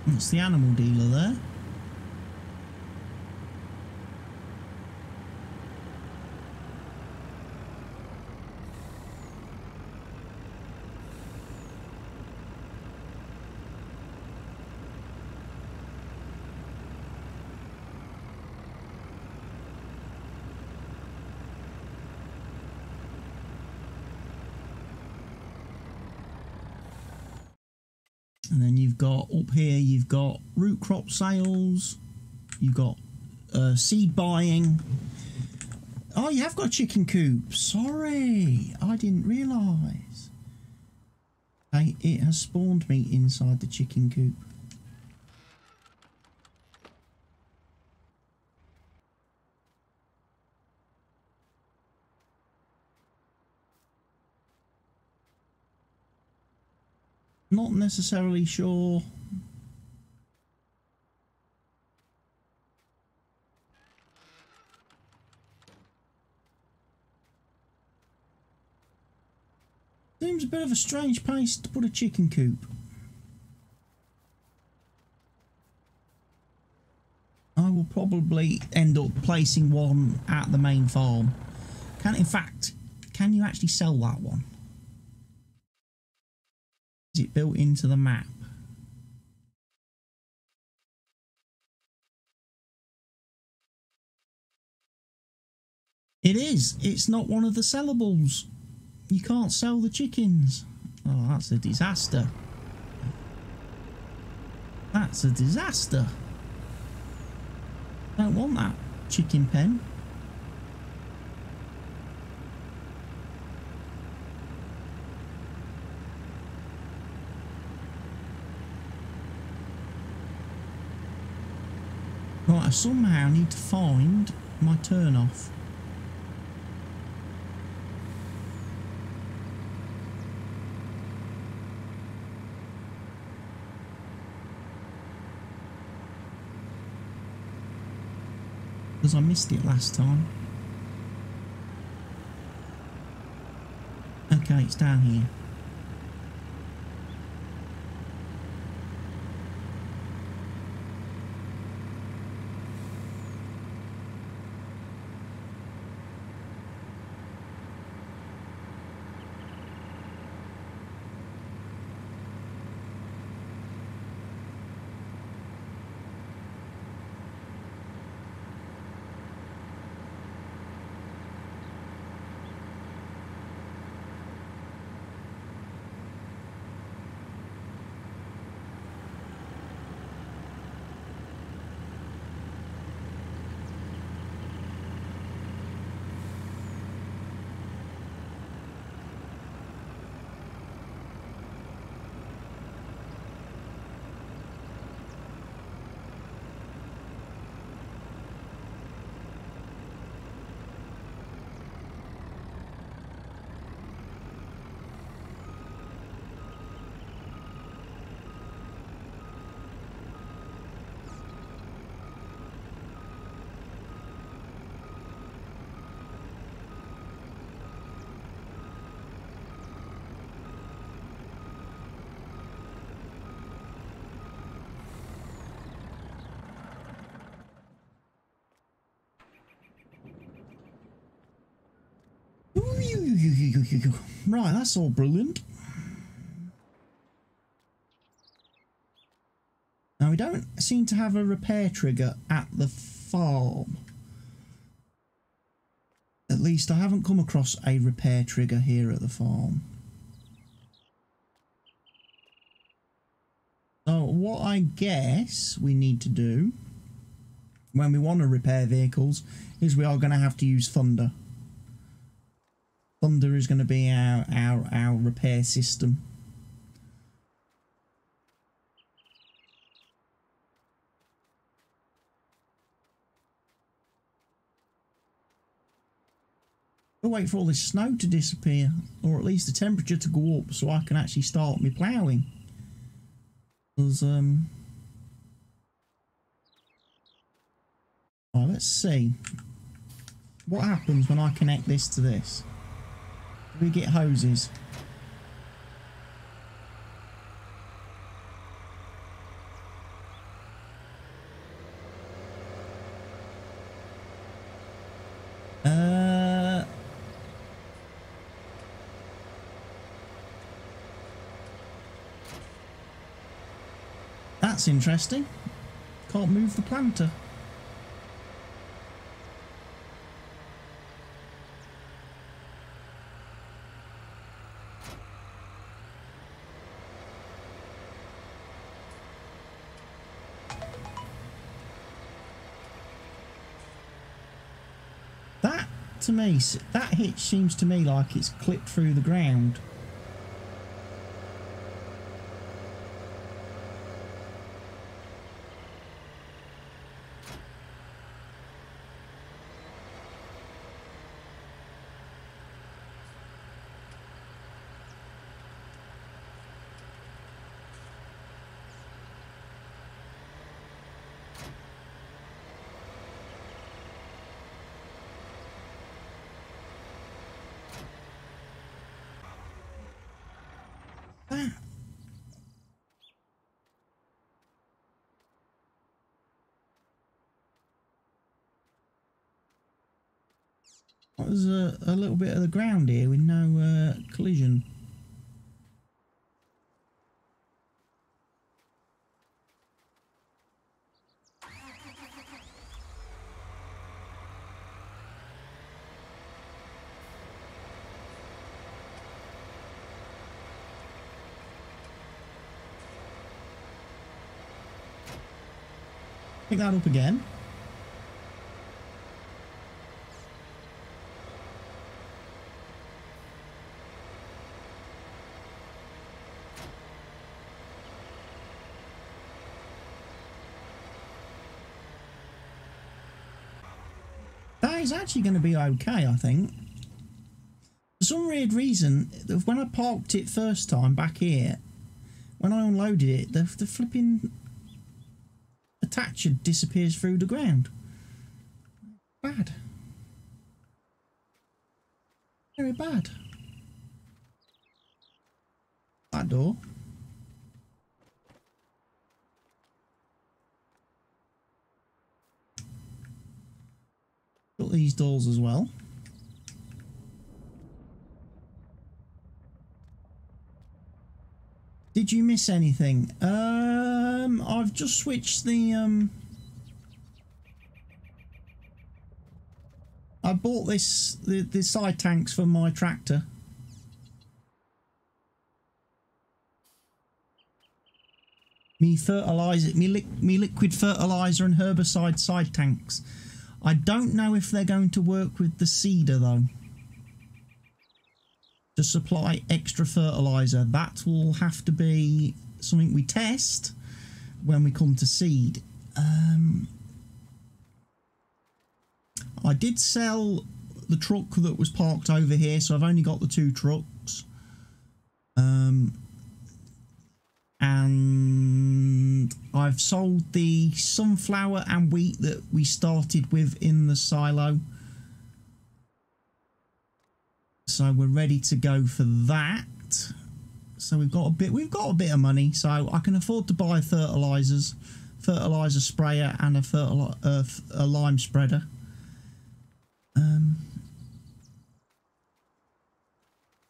That's the animal dealer there. And then you've got up here, you've got root crop sales, you've got seed buying. Oh, you have got a chicken coop. Sorry, I didn't realise. Okay, it has spawned me inside the chicken coop. Not necessarily sure. Seems a bit of a strange place to put a chicken coop. I will probably end up placing one at the main farm. In fact, can you actually sell that one? Is it built into the map? It is. It's not one of the sellables. You can't sell the chickens. Oh, that's a disaster. That's a disaster. Don't want that chicken pen. Right, I somehow need to find my turn off. Because I missed it last time. Okay, it's down here. Right, that's all brilliant. Now, we don't seem to have a repair trigger at the farm. At least I haven't come across a repair trigger here at the farm. So what I guess we need to do when we want to repair vehicles is we are going to have to use Thunder. Thunder is going to be our repair system. I'll wait for all this snow to disappear, or at least the temperature to go up, so I can actually start my ploughing. Because right, let's see what happens when I connect this to this. Do we get hoses? That's interesting. Can't move the planter. That, to me, that hitch seems to me like it's clipped through the ground. There's a little bit of the ground here with no collision. Pick that up again. That is actually going to be okay, I think. For some weird reason, when I parked it first time back here, when I unloaded it, the flipping attacher disappears through the ground. Bad. Very bad. That door. Got these doors as well. Did you miss anything? I've just switched the I bought the side tanks for my tractor. Me fertilizer, me liquid fertilizer and herbicide side tanks. I don't know if they're going to work with the seeder though. To supply extra fertilizer, that will have to be something we test when we come to seed. I did sell the truck that was parked over here, so I've only got the 2 trucks. And I've sold the sunflower and wheat that we started with in the silo. So we're ready to go for that. So we've got a bit of money, so I can afford to buy fertilizers, fertilizer sprayer, and a lime spreader.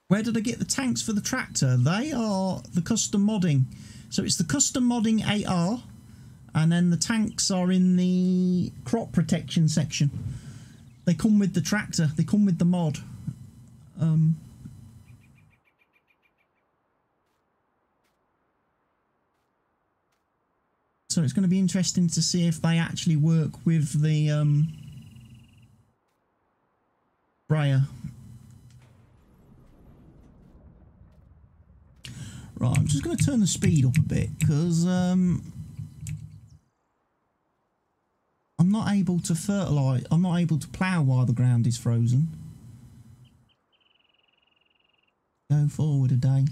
Where did I get the tanks for the tractor? They are the custom modding. So it's the custom modding 8R, and then the tanks are in the crop protection section. They come with the tractor. They come with the mod. So it's going to be interesting to see if they actually work with the sprayer. Right, I'm just going to turn the speed up a bit because I'm not able to fertilise. I'm not able to plough while the ground is frozen. Go forward a day.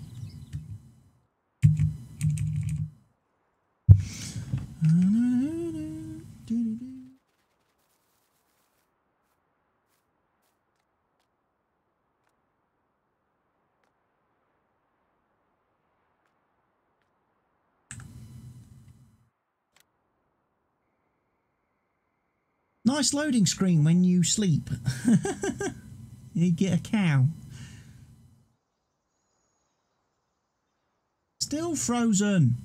Nice loading screen when you sleep. You get a cow. Still frozen.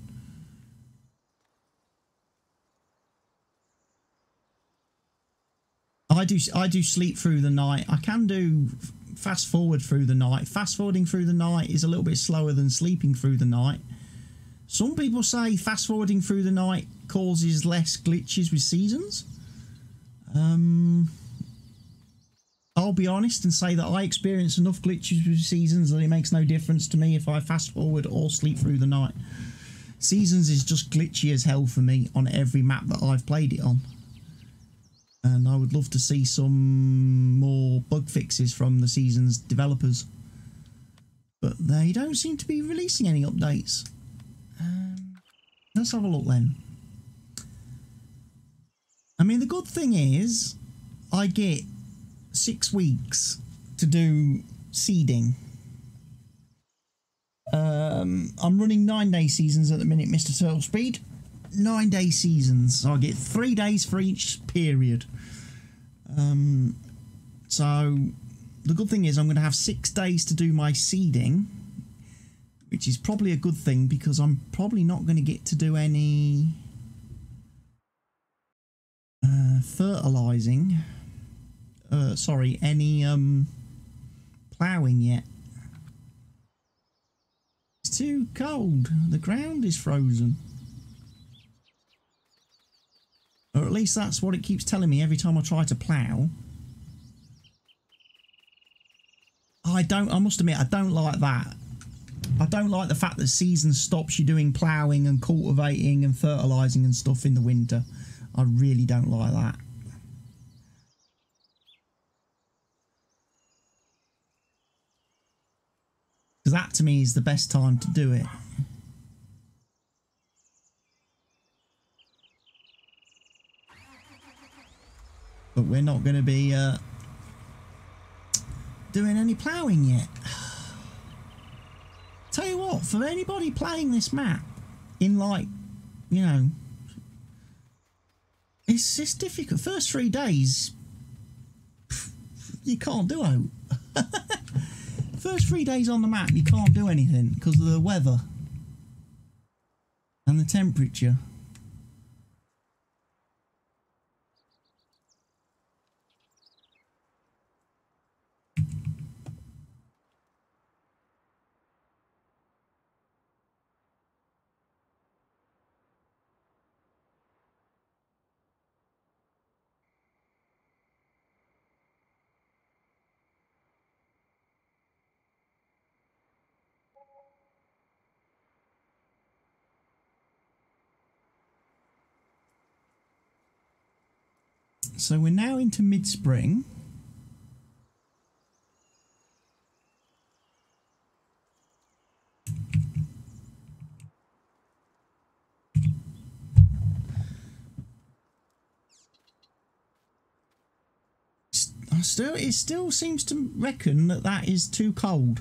I do sleep through the night. I can do fast forward through the night. Fast forwarding through the night is a little bit slower than sleeping through the night. Some people say fast forwarding through the night causes less glitches with seasons. I'll be honest and say that I experience enough glitches with seasons that it makes no difference to me if I fast forward or sleep through the night. Seasons is just glitchy as hell for me on every map that I've played it on. And I would love to see some more bug fixes from the Seasons developers. But they don't seem to be releasing any updates. Let's have a look then. I mean, the good thing is I get 6 weeks to do seeding. I'm running 9-day seasons at the minute, Mr. Turtle Speed. 9-day seasons, so I get 3 days for each period. So the good thing is I'm going to have 6 days to do my seeding, which is probably a good thing because I'm probably not going to get to do any fertilizing. Sorry, any ploughing yet. It's too cold. The ground is frozen. Or at least that's what it keeps telling me every time I try to plough. I must admit, I don't like that. I don't like the fact that season stops you doing ploughing and cultivating and fertilising and stuff in the winter. I really don't like that. Because that to me is the best time to do it. But we're not going to be doing any ploughing yet. Tell you what, for anybody playing this map in, like, you know, it's difficult. First 3 days, you can't do out. First 3 days on the map, you can't do anything because of the weather and the temperature. So we're now into mid-spring. It still seems to reckon that that is too cold.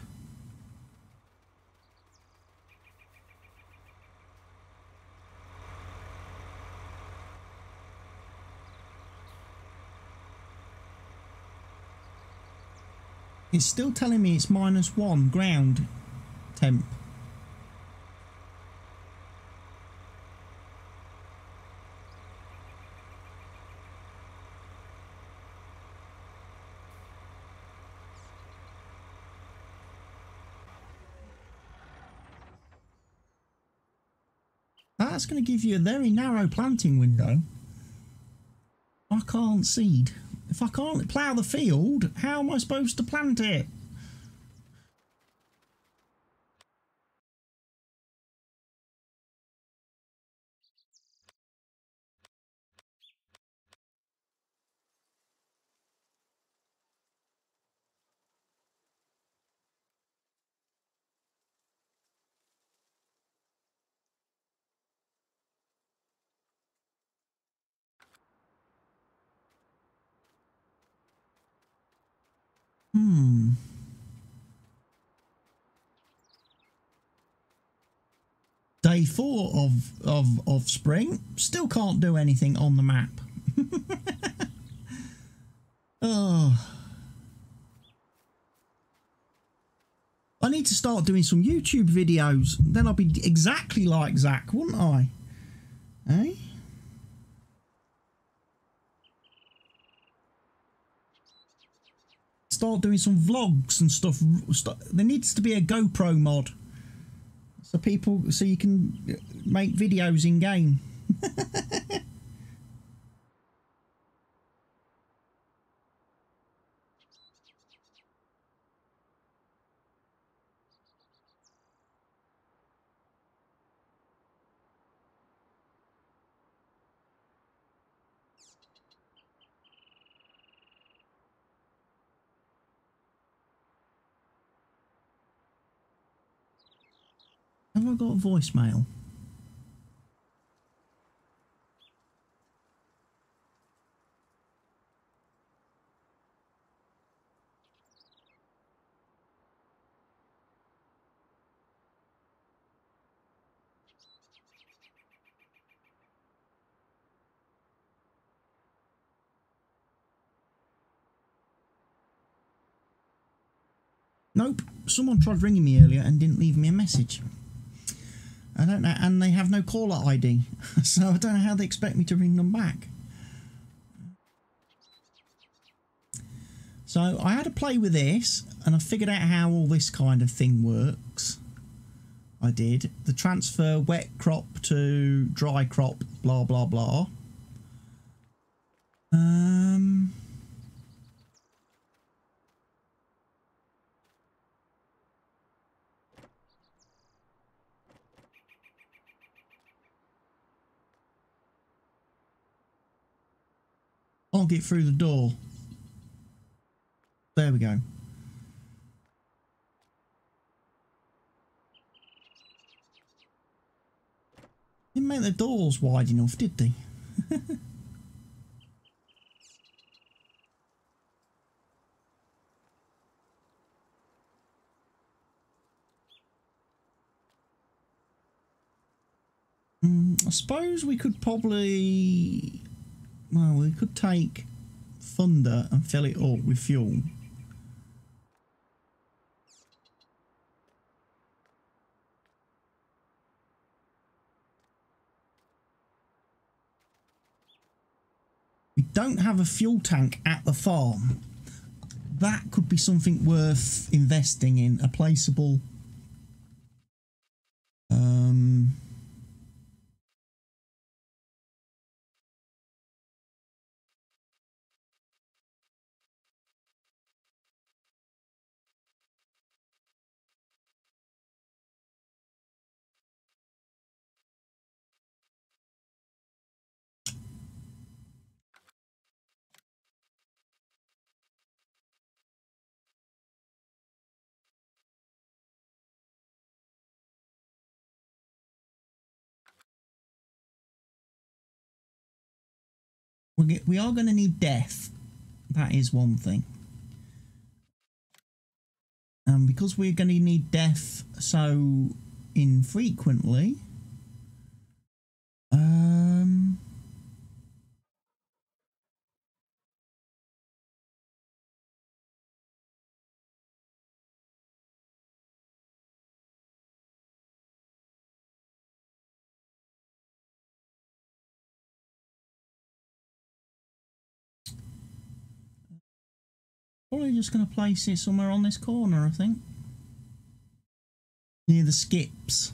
It's still telling me it's -1 ground temp. That's going to give you a very narrow planting window. I can't seed. If I can't plough the field, how am I supposed to plant it? Day 4 of spring. Still can't do anything on the map. Oh. I need to start doing some YouTube videos. Then I'll be exactly like Zach, wouldn't I? Eh? start doing some vlogs and stuff. There needs to be a GoPro mod, so you can make videos in game. Have I got a voicemail? Nope. Someone tried ringing me earlier and didn't leave me a message. I don't know, and they have no caller ID, so I don't know how they expect me to ring them back. So I had to play with this, and I figured out how all this kind of thing works. I did. The transfer wet crop to dry crop, blah, blah, blah. I'll get through the door. There we go. Didn't make the doors wide enough, did they? I suppose we could probably... Well, we could take Thunder and fill it up with fuel. We don't have a fuel tank at the farm. That could be something worth investing in. A placeable... We are going to need death. That is one thing. And because we're going to need death so infrequently, probably just going to place it somewhere on this corner, I think. Near the skips.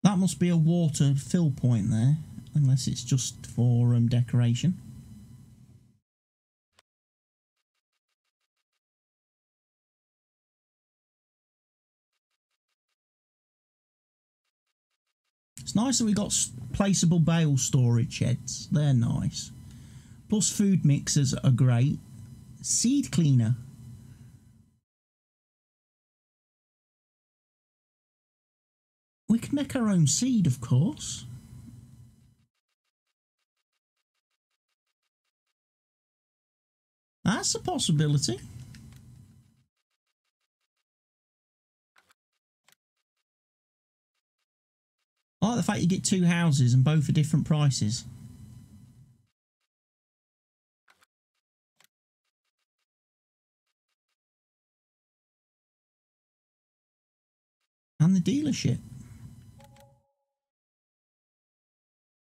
That must be a water fill point there, unless it's just for decoration. It's nice that we got placeable bale storage sheds. They're nice. Plus food mixers are great. Seed cleaner. We can make our own seed, of course. That's a possibility. I like the fact you get two houses and both are different prices. And the dealership.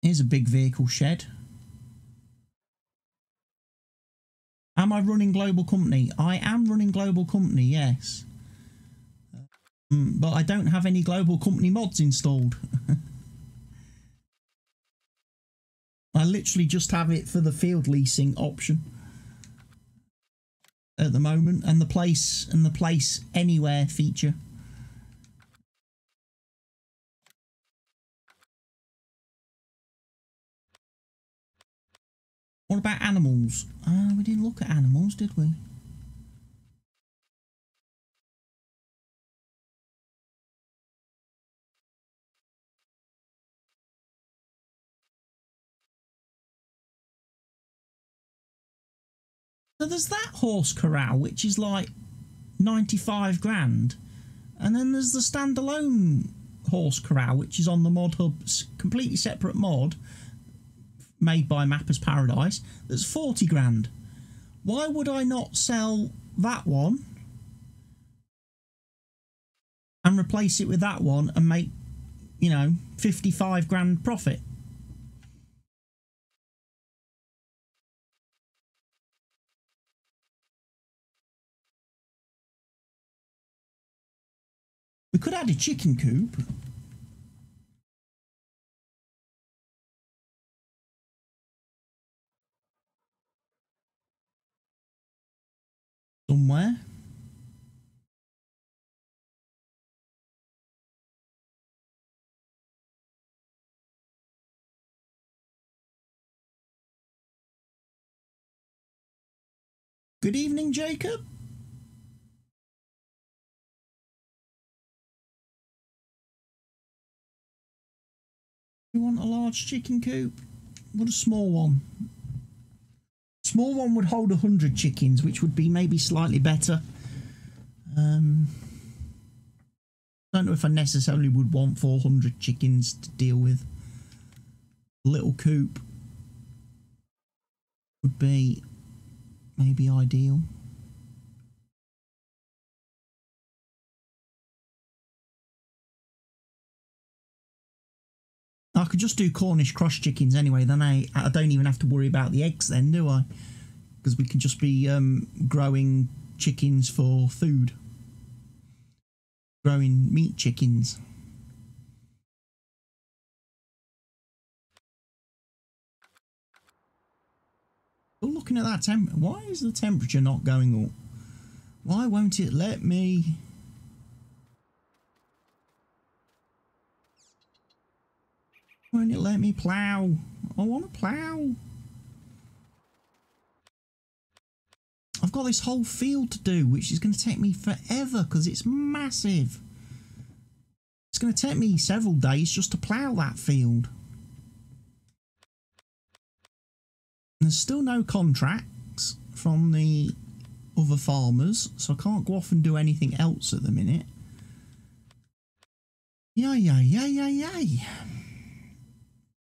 Here's a big vehicle shed. Am I running global company? I am running global company, yes. But I don't have any global company mods installed. I literally just have it for the field leasing option at the moment, and the place anywhere feature. What about animals? We didn't look at animals, did we? So there's that horse corral, which is like 95 grand. And then there's the standalone horse corral, which is on the Mod Hub, completely separate mod, made by Mapper's Paradise, that's 40 grand. Why would I not sell that one and replace it with that one and make, you know, 55 grand profit? We could add a chicken coop. Somewhere. Good evening, Jacob. You want a large chicken coop? What a small one. Small one would hold 100 chickens, which would be maybe slightly better. Don't know if I necessarily would want 400 chickens to deal with. A little coop would be maybe ideal. I could just do Cornish cross chickens anyway, then I don't even have to worry about the eggs then, do I? Because we could just be growing chickens for food. Growing meat chickens. Still looking at that temperature. Why is the temperature not going up? Why won't it let me? Won't it let me plough? I want to plough. I've got this whole field to do, which is going to take me forever because it's massive. It's going to take me several days just to plough that field. And there's still no contracts from the other farmers, so I can't go off and do anything else at the minute. Yay.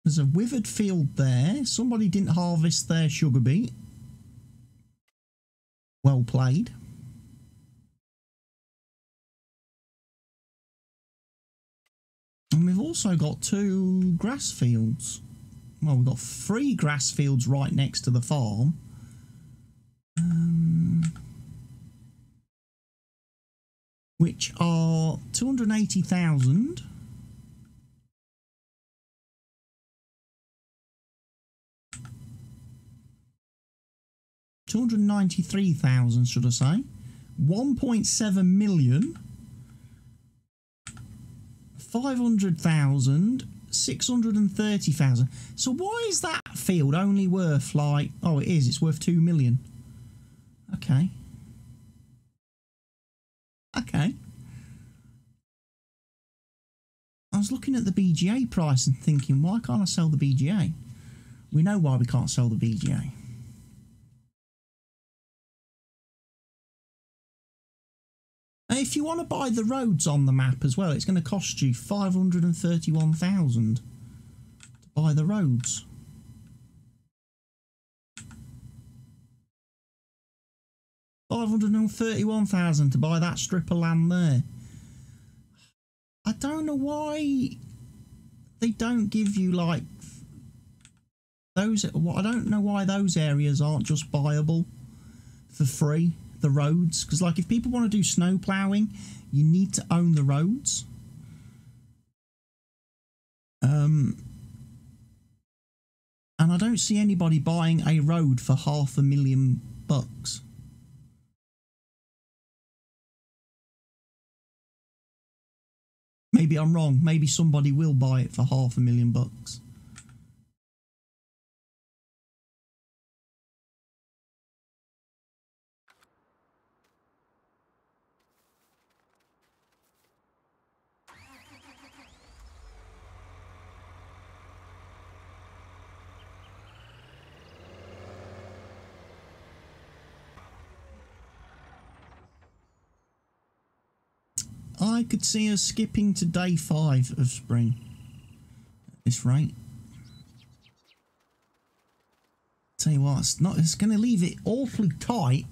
There's a withered field there. Somebody didn't harvest their sugar beet. Well played. And we've also got 2 grass fields. Well, we've got 3 grass fields right next to the farm. Which are 280,000. $293,000, should I say? 1.7 million. 500,000. 630,000. So why is that field only worth like? Oh, it is. It's worth 2 million. Okay. Okay. I was looking at the BGA price and thinking, why can't I sell the BGA? We know why we can't sell the BGA. If you want to buy the roads on the map as well, it's going to cost you 531,000 to buy the roads. $531,000 to buy that strip of land there. don't know why they don't give you like those. I don't know why those areas aren't just buyable for free. The roads, because like if people want to do snow ploughing, you need to own the roads. And I don't see anybody buying a road for $500,000. Maybe I'm wrong. Maybe somebody will buy it for $500,000. I could see us skipping to day 5 of spring at this rate. Tell you what, it's going to leave it awfully tight.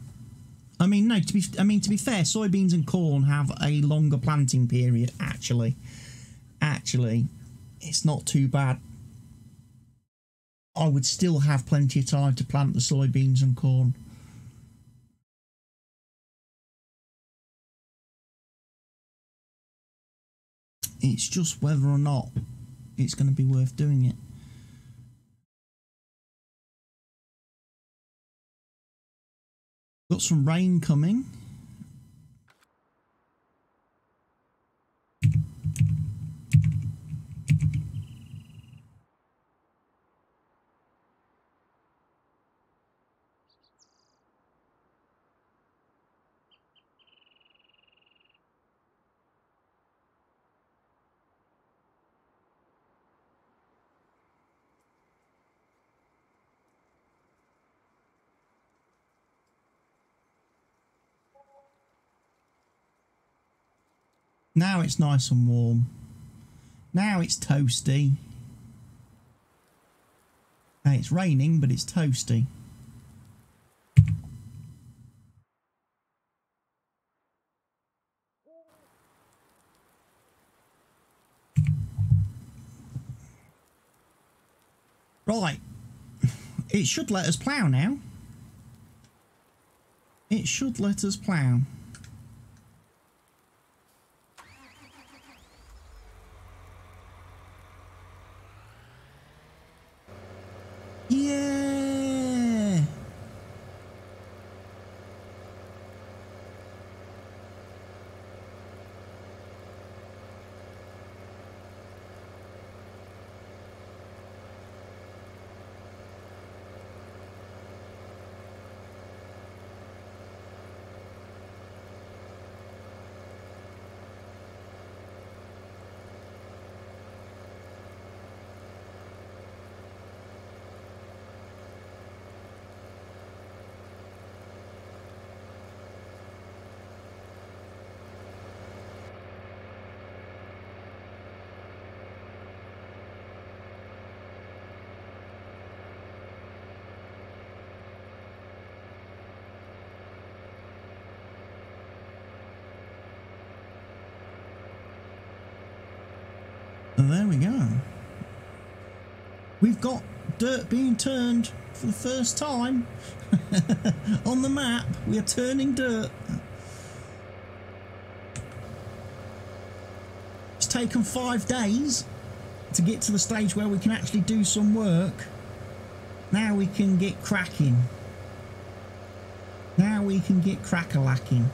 I mean, no, to be fair, soybeans and corn have a longer planting period. Actually, it's not too bad. I would still have plenty of time to plant the soybeans and corn. It's just whether or not it's going to be worth doing it. Got some rain coming. Now it's nice and warm. Now it's toasty. Hey, it's raining, but it's toasty. Right. It should let us plough now. It should let us plough. Yeah. And there we go. We've got dirt being turned for the first time on the map. We are turning dirt. It's taken 5 days to get to the stage where we can actually do some work. Now we can get cracking. Now we can get crack-a-lacking.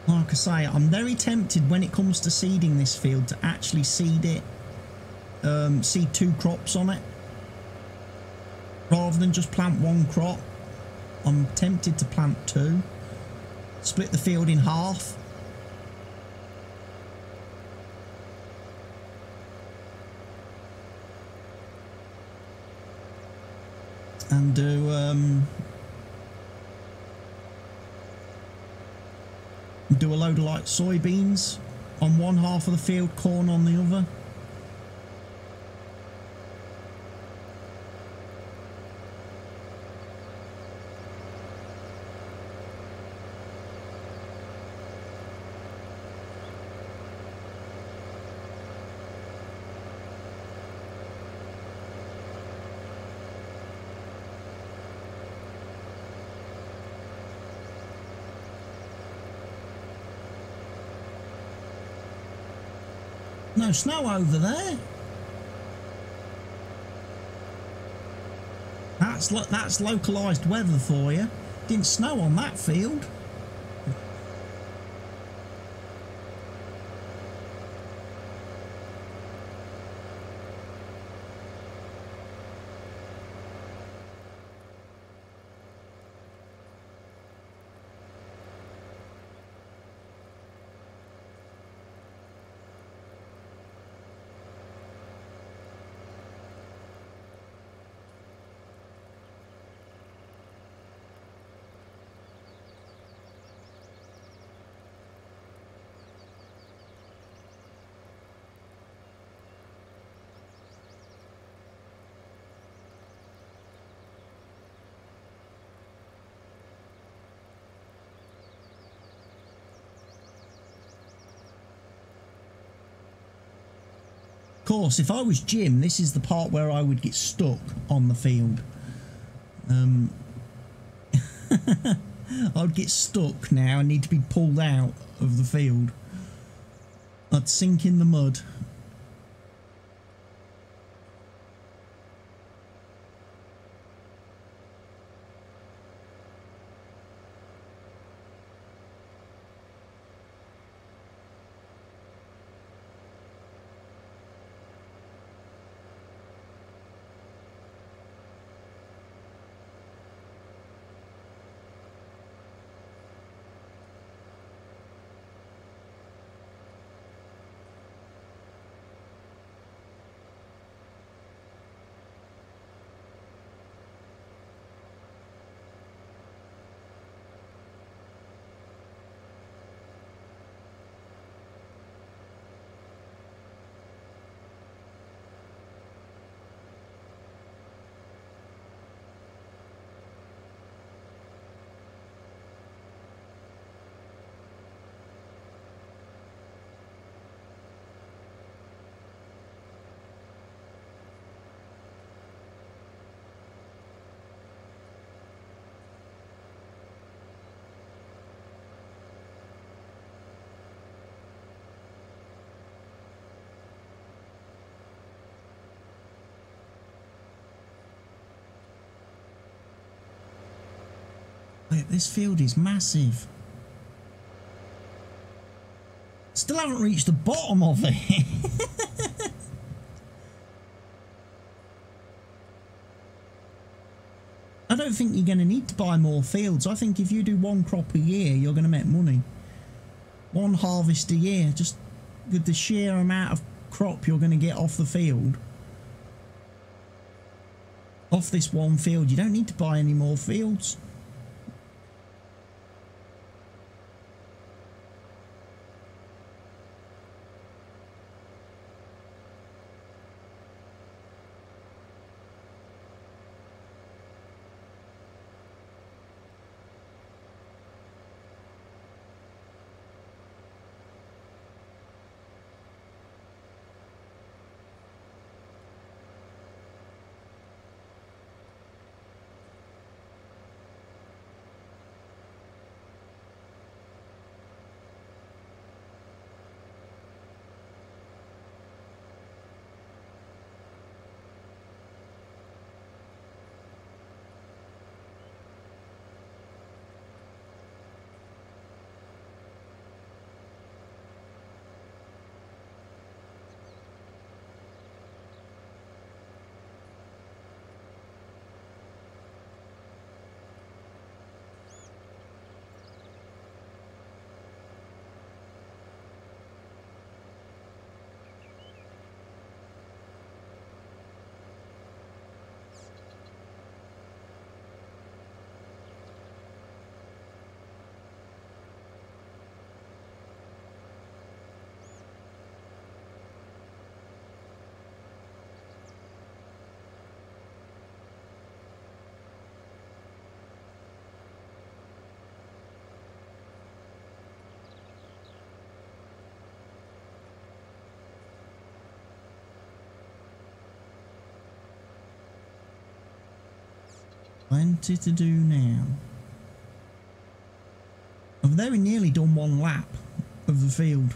Like I say, I'm very tempted when it comes to seeding this field to actually seed it, seed 2 crops on it, rather than just plant 1 crop. I'm tempted to plant 2, split the field in half. And do a load of like soybeans on one half of the field, corn on the other, no snow over there. That's localised weather for you. Didn't snow on that field. Of course, if I was Jim, this is the part where I would get stuck on the field. I'd get stuck now and need to be pulled out of the field. I'd sink in the mud. This field is massive. Still haven't reached the bottom of it. I don't think you're going to need to buy more fields. I think if you do one crop a year, you're going to make money. One harvest a year, just with the sheer amount of crop you're going to get off the field. Off this one field, you don't need to buy any more fields. Plenty to do now. I've very nearly done one lap of the field.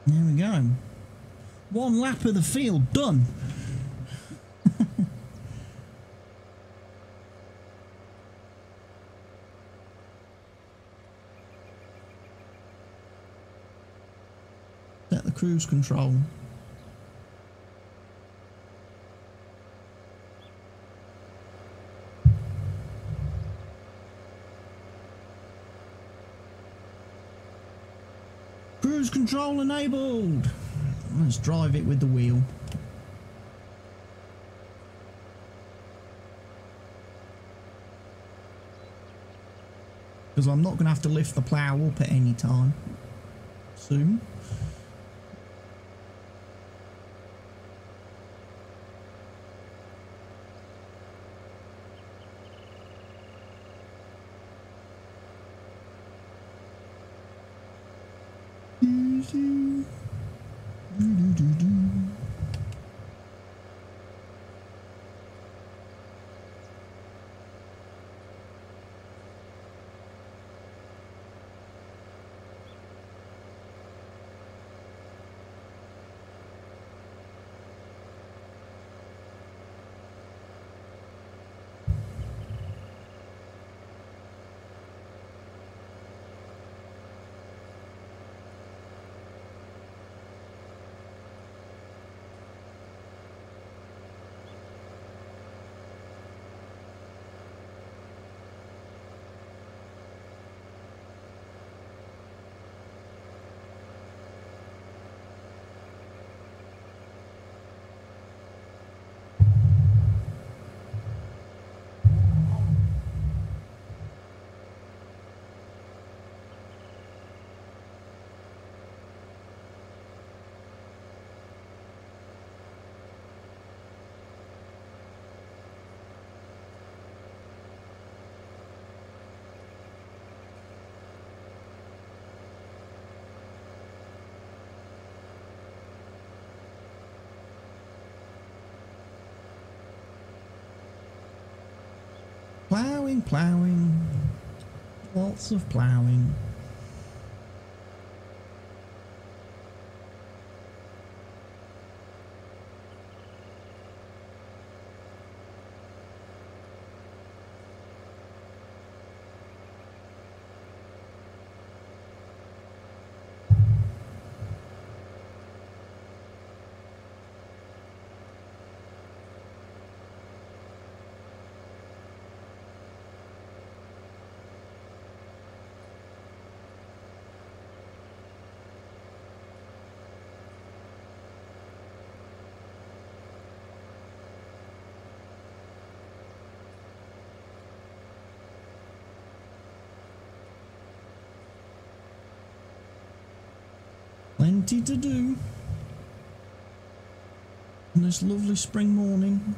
There we go. One lap of the field done. Set the cruise control. Cruise control enabled. Let's drive it with the wheel. Because I'm not going to have to lift the plough up at any time soon. Ploughing, ploughing, lots of ploughing. Plenty to do on this lovely spring morning.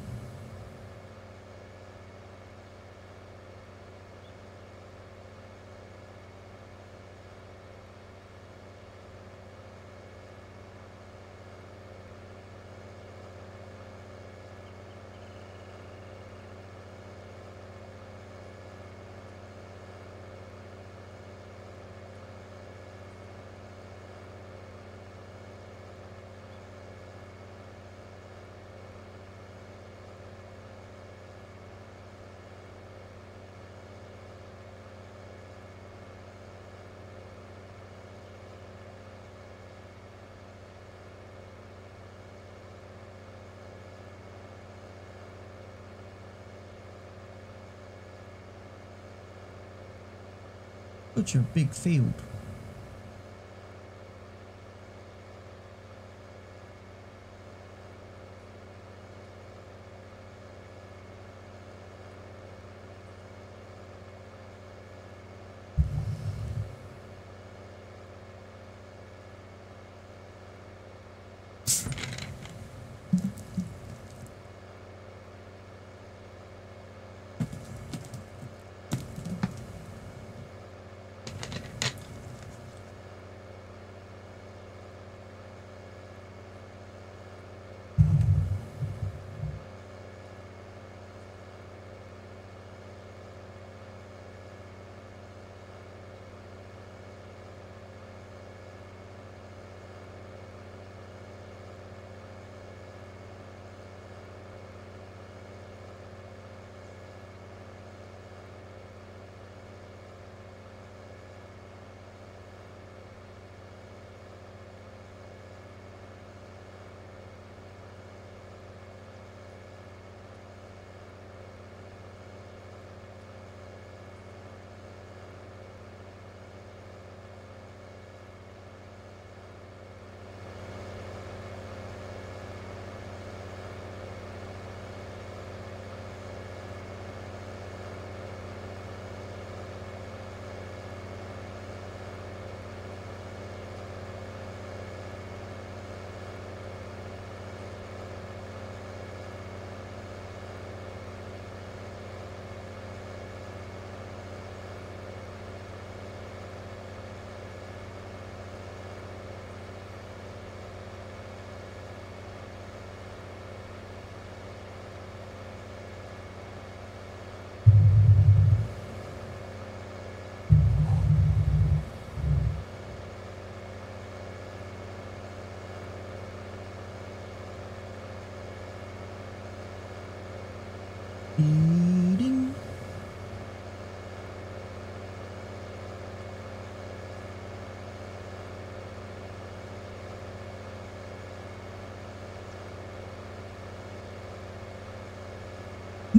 Such a big field.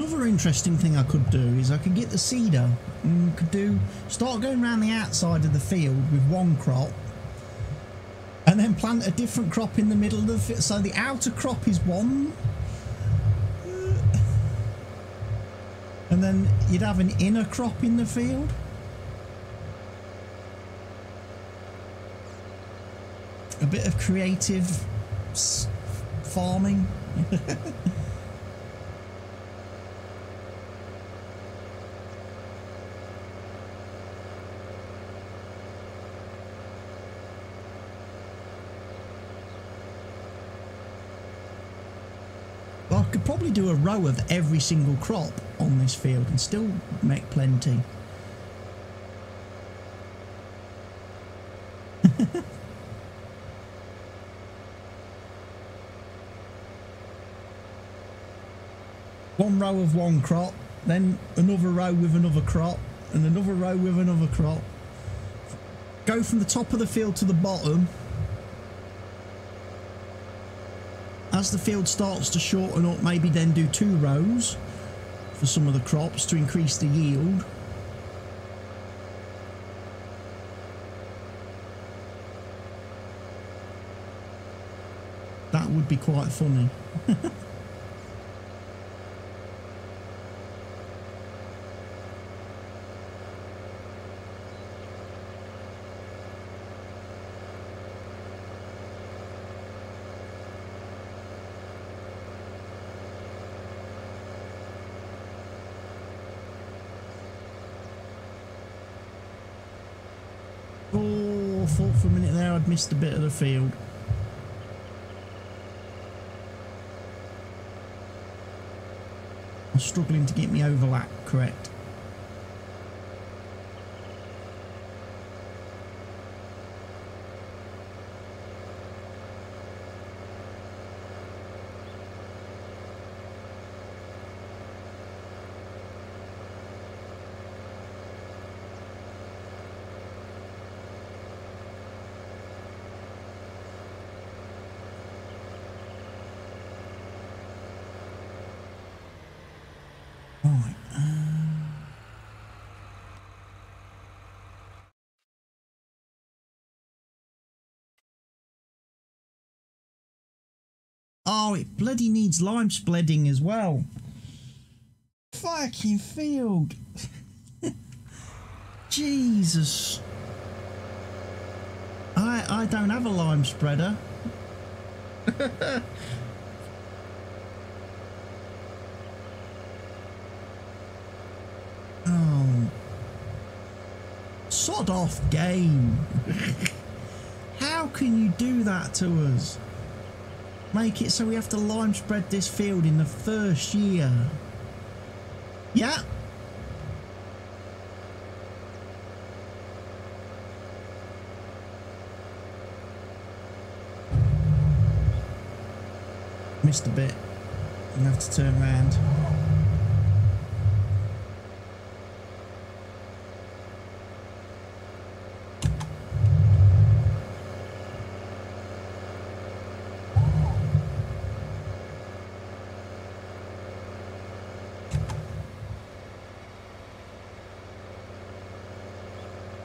Another interesting thing I could do is I could get the seeder and start going around the outside of the field with one crop, and then plant a different crop in the middle of the field. So the outer crop is one, and then you'd have an inner crop in the field. A bit of creative farming. I could probably do a row of every single crop on this field and still make plenty. One row of one crop, then another row with another crop, and another row with another crop. Go from the top of the field to the bottom. As the field starts to shorten up, maybe then do 2 rows for some of the crops to increase the yield. That would be quite funny. Oh, I thought for a minute there I'd missed a bit of the field. I'm struggling to get me overlap correct. Right. Oh, it bloody needs lime spreading as well. Fucking field. Jesus. I don't have a lime spreader. Oh. Sod off game. How can you do that to us? Make it so we have to lime spread this field in the first year. Yeah. Missed a bit. I'm gonna have to turn around.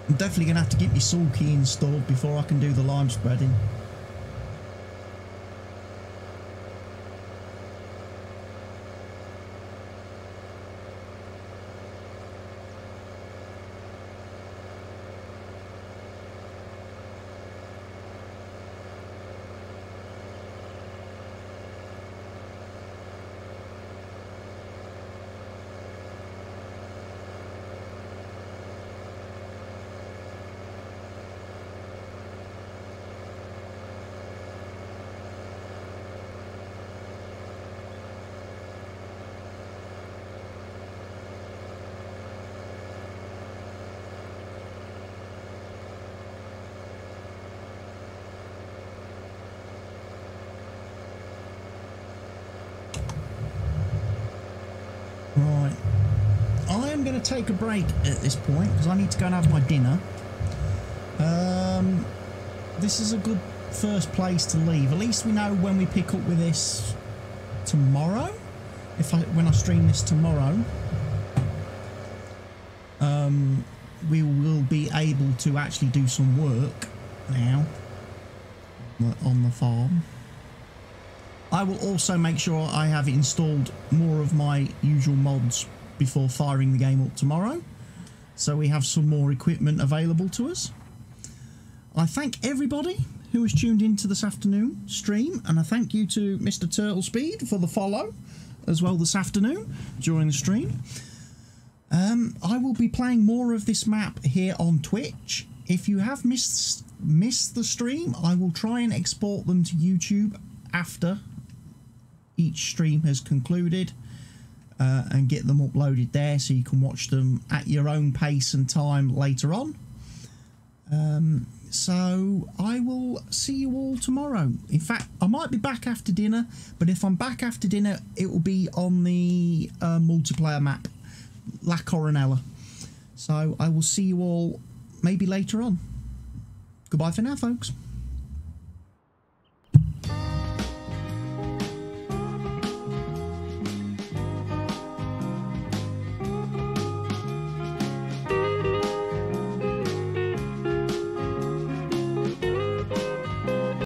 I'm definitely going to have to get my sulky installed before I can do the lime spreading. Right, I am going to take a break at this point because I need to go and have my dinner. This is a good first place to leave. At least we know when we pick up with this tomorrow. when I stream this tomorrow, we will be able to actually do some work now on the farm. I will also make sure I have installed more of my usual mods before firing the game up tomorrow, so we have some more equipment available to us. I thank everybody who has tuned into this afternoon stream, and I thank you to Mr. Turtle Speed for the follow as well this afternoon during the stream. I will be playing more of this map here on Twitch. If you have missed the stream, I will try and export them to YouTube after each stream has concluded, and get them uploaded there so you can watch them at your own pace and time later on. So I will see you all tomorrow. In fact, I might be back after dinner, but if I'm back after dinner, it will be on the multiplayer map, La Coronella. So I will see you all maybe later on. Goodbye for now, folks.